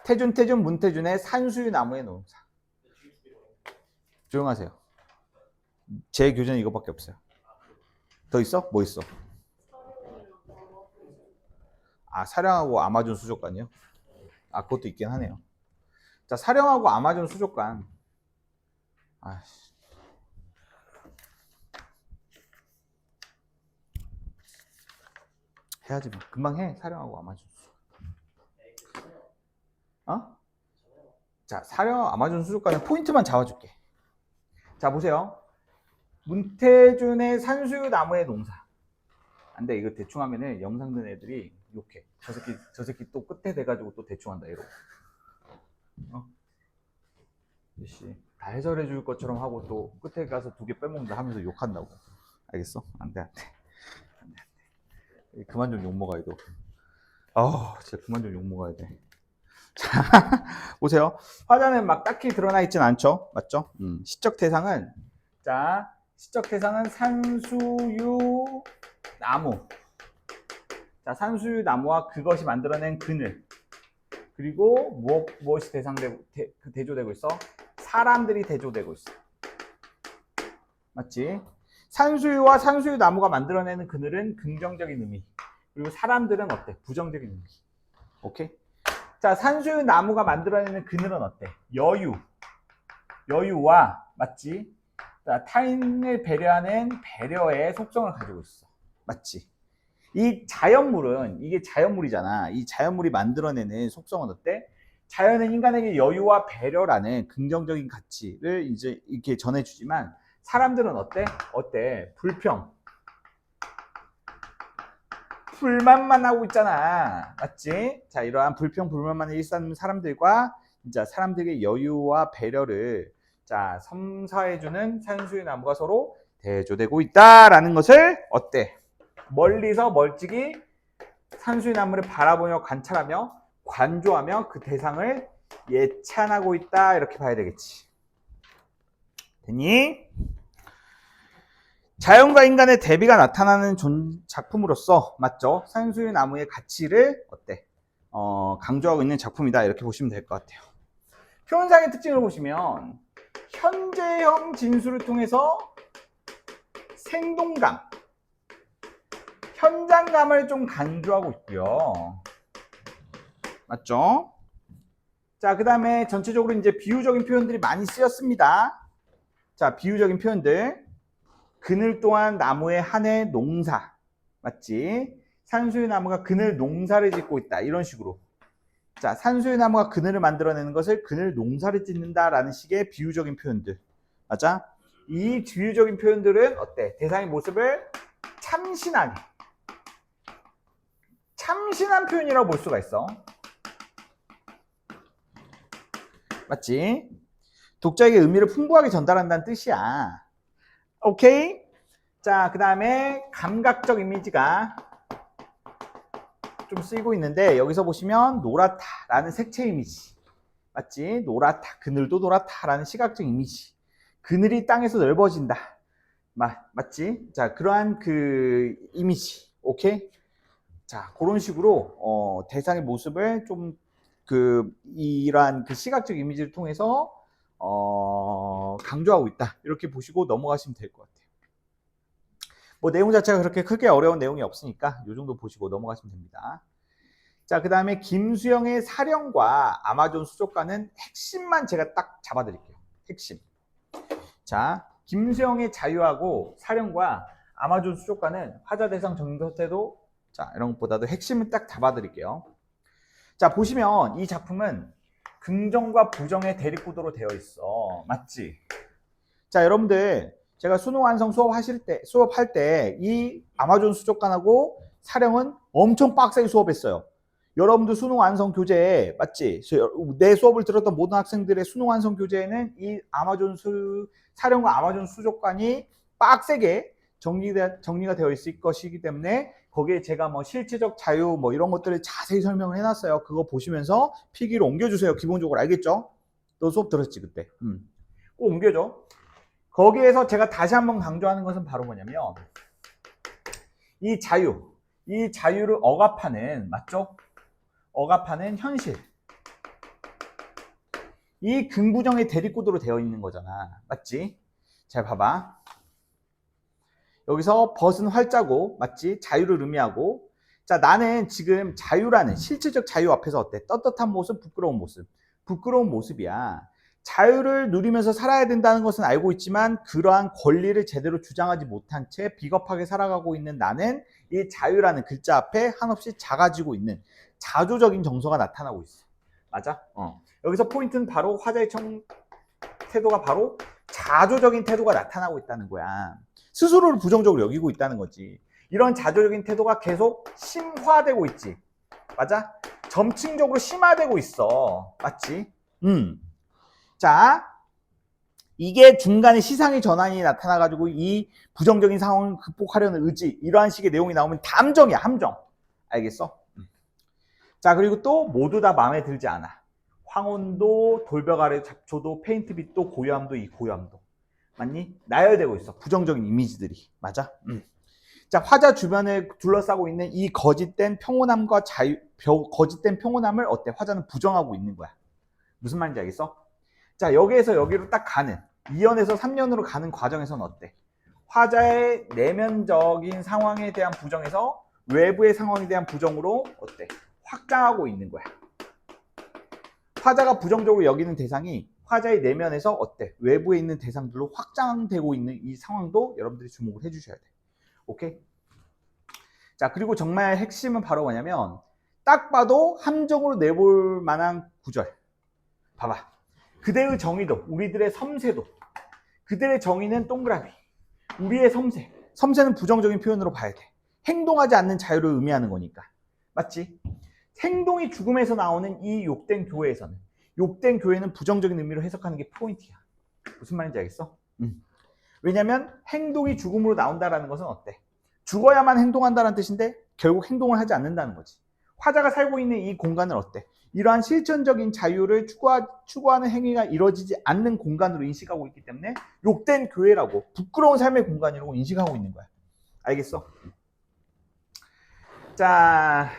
태준 문태준의 산수유 나무의 농사. 조용하세요. 제 교재는 이거밖에 없어요. 더 있어? 뭐 있어? 아, 사령하고 아마존 수족관이요? 아, 그것도 있긴 하네요. 자, 사령하고 아마존 수족관. 아씨. 해야지 뭐. 금방 해. 사령하고 아마존 수족관. 어? 자, 사령하고 아마존 수족관의 포인트만 잡아줄게. 자, 보세요. 문태준의 산수유 나무의 농사. 안 돼, 이거 대충 하면은 영상 든 애들이 욕해. 저 새끼 또 끝에 돼가지고 또 대충 한다, 이러고. 씨, 다 해설해 줄 것처럼 하고 또 끝에 가서 2개 빼먹는다 하면서 욕한다고. 알겠어? 안 돼. 그만 좀 욕먹어야 돼. 진짜 그만 좀 욕먹어야 돼. 자, 보세요. 화자는 막 딱히 드러나 있진 않죠? 맞죠? 시적 대상은 산수유 나무. 자, 산수유 나무와 그것이 만들어낸 그늘. 그리고 무엇이 대조되고 있어? 사람들이 대조되고 있어. 맞지? 산수유와 산수유 나무가 만들어내는 그늘은 긍정적인 의미. 그리고 사람들은 어때? 부정적인 의미. 오케이? 자, 산수유 나무가 만들어내는 그늘은 어때? 여유와, 맞지? 자, 타인을 배려하는 배려의 속성을 가지고 있어. 맞지? 이 자연물은, 이게 자연물이잖아. 이 자연물이 만들어내는 속성은 어때? 자연은 인간에게 여유와 배려라는 긍정적인 가치를 이제 이렇게 전해주지만 사람들은 어때? 불만만 하고 있잖아. 맞지? 자, 이러한 불만을 일삼는 사람들과 진짜 사람들에게 여유와 배려를 자, 섬사해주는 산수유 나무가 서로 대조되고 있다라는 것을 어때? 멀리서 멀찍이 산수유 나무를 바라보며 관찰하며 관조하며 그 대상을 예찬하고 있다 이렇게 봐야 되겠지. 됐니? 자연과 인간의 대비가 나타나는 작품으로서 맞죠? 산수유 나무의 가치를 어때? 강조하고 있는 작품이다 이렇게 보시면 될 것 같아요. 표현상의 특징을 보시면 현재형 진술을 통해서 생동감, 현장감을 좀 강조하고 있고요. 맞죠? 자, 그 다음에 전체적으로 이제 비유적인 표현들이 많이 쓰였습니다. 자, 비유적인 표현들. 그늘 또한 나무의 한 해 농사. 맞지? 산수유 나무가 그늘 농사를 짓고 있다. 이런 식으로. 자, 산수유 나무가 그늘을 만들어내는 것을 그늘 농사를 짓는다라는 식의 비유적인 표현들. 맞아? 이 비유적인 표현들은 어때? 대상의 모습을 참신하게. 참신한 표현이라고 볼 수가 있어. 맞지? 독자에게 의미를 풍부하게 전달한다는 뜻이야. 오케이? 자, 그 다음에 감각적 이미지가 좀 쓰이고 있는데 여기서 보시면 노랗다라는 색채 이미지. 맞지? 노랗다. 그늘도 노랗다라는 시각적 이미지. 그늘이 땅에서 넓어진다. 맞지? 자, 그러한 그 이미지. 오케이? 자, 그런 식으로 대상의 모습을 좀 이러한 그 시각적 이미지를 통해서 강조하고 있다. 이렇게 보시고 넘어가시면 될 것 같아요. 뭐 내용 자체가 그렇게 크게 어려운 내용이 없으니까 이 정도 보시고 넘어가시면 됩니다. 자, 그 다음에 김수영의 사령과 아마존 수족관은 핵심만 제가 딱 잡아드릴게요. 핵심. 자, 김수영의 자유하고 사령과 아마존 수족관은 화자 대상 정도 태도, 자, 이런 것보다도 핵심을 딱 잡아드릴게요. 자, 보시면 이 작품은 긍정과 부정의 대립구도로 되어 있어. 맞지? 자, 여러분들 제가 수능 완성 수업할 때 이 아마존 수족관하고 사령은 엄청 빡세게 수업했어요. 여러분들 수능 완성 교재에 맞지? 내 수업을 들었던 모든 학생들의 수능 완성 교재에는 이 사령과 아마존 수족관이 빡세게 정리가 되어 있을 것이기 때문에 거기에 제가 뭐 실체적 자유 뭐 이런 것들을 자세히 설명을 해놨어요. 그거 보시면서 필기로 옮겨주세요. 기본적으로 알겠죠? 너 수업 들었지 그때? 꼭 옮겨줘. 거기에서 제가 다시 한번 강조하는 것은 바로 뭐냐면 이 자유를 억압하는 맞죠? 억압하는 현실. 이 긍부정의 대립구도로 되어 있는 거잖아. 맞지? 잘 봐봐. 여기서 벗은 활자고 맞지? 자유를 의미하고 자 나는 지금 자유라는 실질적 자유 앞에서 어때? 떳떳한 모습, 부끄러운 모습이야. 자유를 누리면서 살아야 된다는 것은 알고 있지만 그러한 권리를 제대로 주장하지 못한 채 비겁하게 살아가고 있는 나는 이 자유라는 글자 앞에 한없이 작아지고 있는 자조적인 정서가 나타나고 있어. 맞아? 여기서 포인트는 바로 화자의 태도가 바로 자조적인 태도가 나타나고 있다는 거야. 스스로를 부정적으로 여기고 있다는 거지. 이런 자조적인 태도가 계속 심화되고 있지. 맞아? 점층적으로 심화되고 있어. 맞지? 자, 이게 중간에 시상의 전환이 나타나가지고 이 부정적인 상황을 극복하려는 의지, 이러한 식의 내용이 나오면 다 함정이야, 함정. 알겠어? 자, 그리고 또 모두 다 마음에 들지 않아. 황혼도, 돌벽 아래 잡초도, 페인트빛도, 고요함도, 이 고요함도. 맞니? 나열되고 있어. 부정적인 이미지들이. 맞아? 자, 화자 주변을 둘러싸고 있는 이 거짓된 평온함과 거짓된 평온함을 어때? 화자는 부정하고 있는 거야. 무슨 말인지 알겠어? 자, 여기에서 여기로 딱 가는 2년에서 3년으로 가는 과정에서는 어때? 화자의 내면적인 상황에 대한 부정에서 외부의 상황에 대한 부정으로 어때? 확장하고 있는 거야. 화자가 부정적으로 여기는 대상이 화자의 내면에서 어때? 외부에 있는 대상들로 확장되고 있는 이 상황도 여러분들이 주목을 해주셔야 돼. 오케이? 자, 그리고 정말 핵심은 바로 뭐냐면 딱 봐도 함정으로 내볼 만한 구절. 봐봐. 그대의 정의도, 우리들의 섬세도. 그들의 정의는 동그라미. 우리의 섬세. 섬세는 부정적인 표현으로 봐야 돼. 행동하지 않는 자유를 의미하는 거니까. 맞지? 행동이 죽음에서 나오는 이 욕된 교회에서는 욕된 교회는 부정적인 의미로 해석하는 게 포인트야. 무슨 말인지 알겠어? 왜냐면 행동이 죽음으로 나온다라는 것은 어때? 죽어야만 행동한다는 뜻인데 결국 행동을 하지 않는다는 거지. 화자가 살고 있는 이 공간을 어때? 이러한 실천적인 자유를 추구하는 행위가 이루어지지 않는 공간으로 인식하고 있기 때문에 욕된 교회라고, 부끄러운 삶의 공간이라고 인식하고 있는 거야. 알겠어? 자,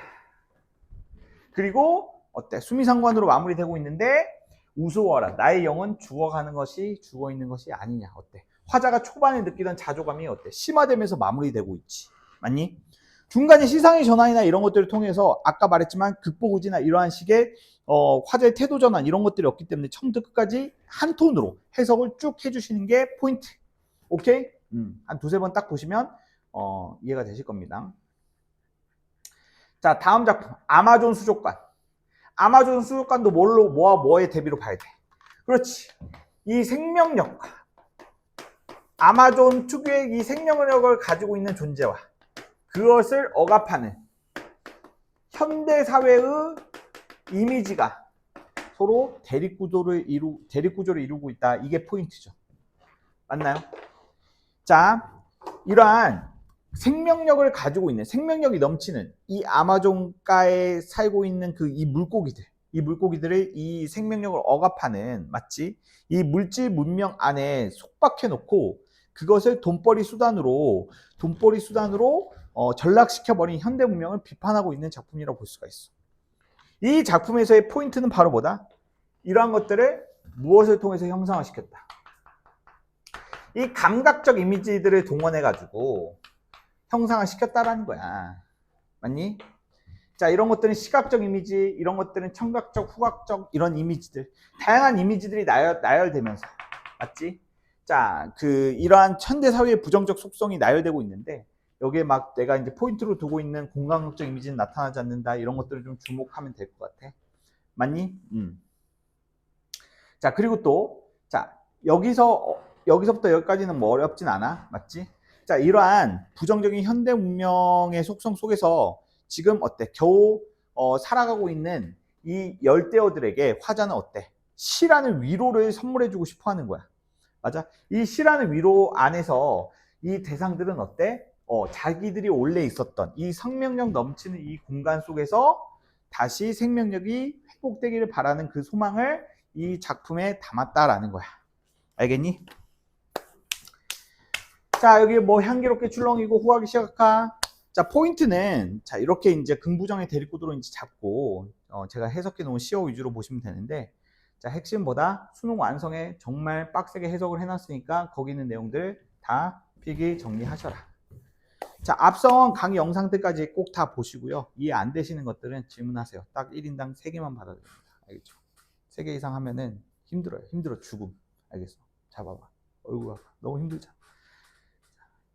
그리고 어때? 수미상관으로 마무리되고 있는데 우스워라. 나의 영은 죽어가는 것이 죽어있는 것이 아니냐. 어때? 화자가 초반에 느끼던 자조감이 어때? 심화되면서 마무리되고 있지. 맞니? 중간에 시상의 전환이나 이런 것들을 통해서 아까 말했지만 극복의지나 이러한 식의 화자의 태도 전환 이런 것들이 없기 때문에 처음부터 끝까지 한 톤으로 해석을 쭉 해주시는 게 포인트. 오케이? 한 두세 번 딱 보시면 이해가 되실 겁니다. 자, 다음 작품 아마존 수족관. 아마존 수족관도 뭐에 대비로 봐야 돼. 그렇지. 이 생명력, 아마존 특유의 이 생명력을 가지고 있는 존재와 그것을 억압하는 현대사회의 이미지가 서로 대립구조를 이루고 있다. 이게 포인트죠. 맞나요? 자, 이러한 생명력을 가지고 있는, 생명력이 넘치는 이 아마존가에 살고 있는 이 물고기들의 이 생명력을 억압하는, 맞지? 이 물질 문명 안에 속박해 놓고 그것을 돈벌이 수단으로 전락시켜버린 현대 문명을 비판하고 있는 작품이라고 볼 수가 있어. 이 작품에서의 포인트는 바로 뭐다? 이러한 것들을 무엇을 통해서 형상화시켰다? 이 감각적 이미지들을 동원해가지고 형상화 시켰다라는 거야. 맞니? 자, 이런 것들은 시각적 이미지, 이런 것들은 청각적, 후각적 이런 이미지들, 다양한 이미지들이 나열되면서, 맞지? 자, 이러한 현대 사회의 부정적 속성이 나열되고 있는데 여기에 막 내가 이제 포인트로 두고 있는 공간극적 이미지는 나타나지 않는다. 이런 것들을 좀 주목하면 될 것 같아. 맞니? 자, 그리고 또, 자, 여기서부터 여기까지는 뭐 어렵진 않아. 맞지? 자, 이러한 부정적인 현대 문명의 속성 속에서 지금 어때? 겨우 살아가고 있는 이 열대어들에게 화자는 어때? 시라는 위로를 선물해주고 싶어 하는 거야. 맞아? 이 시라는 위로 안에서 이 대상들은 어때? 자기들이 원래 있었던 이 생명력 넘치는 이 공간 속에서 다시 생명력이 회복되기를 바라는 그 소망을 이 작품에 담았다라는 거야. 알겠니? 자, 여기 뭐 향기롭게 출렁이고 후하기 시작하. 자, 포인트는 자 이렇게 이제 긍부정의 대립구도로 이제 잡고 제가 해석해 놓은 시어 위주로 보시면 되는데, 자, 핵심보다 수능 완성에 정말 빡세게 해석을 해놨으니까 거기 있는 내용들 다 필기 정리하셔라. 자, 앞선 강의 영상들까지 꼭 다 보시고요. 이해 안 되시는 것들은 질문하세요. 딱 1인당 3개만 받아도 됩니다. 알겠죠? 3개 이상 하면은 힘들어요. 힘들어 죽음. 알겠어? 잡아봐. 얼굴 아파. 너무 힘들잖아.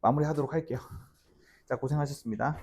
마무리하도록 할게요. 자, 고생하셨습니다.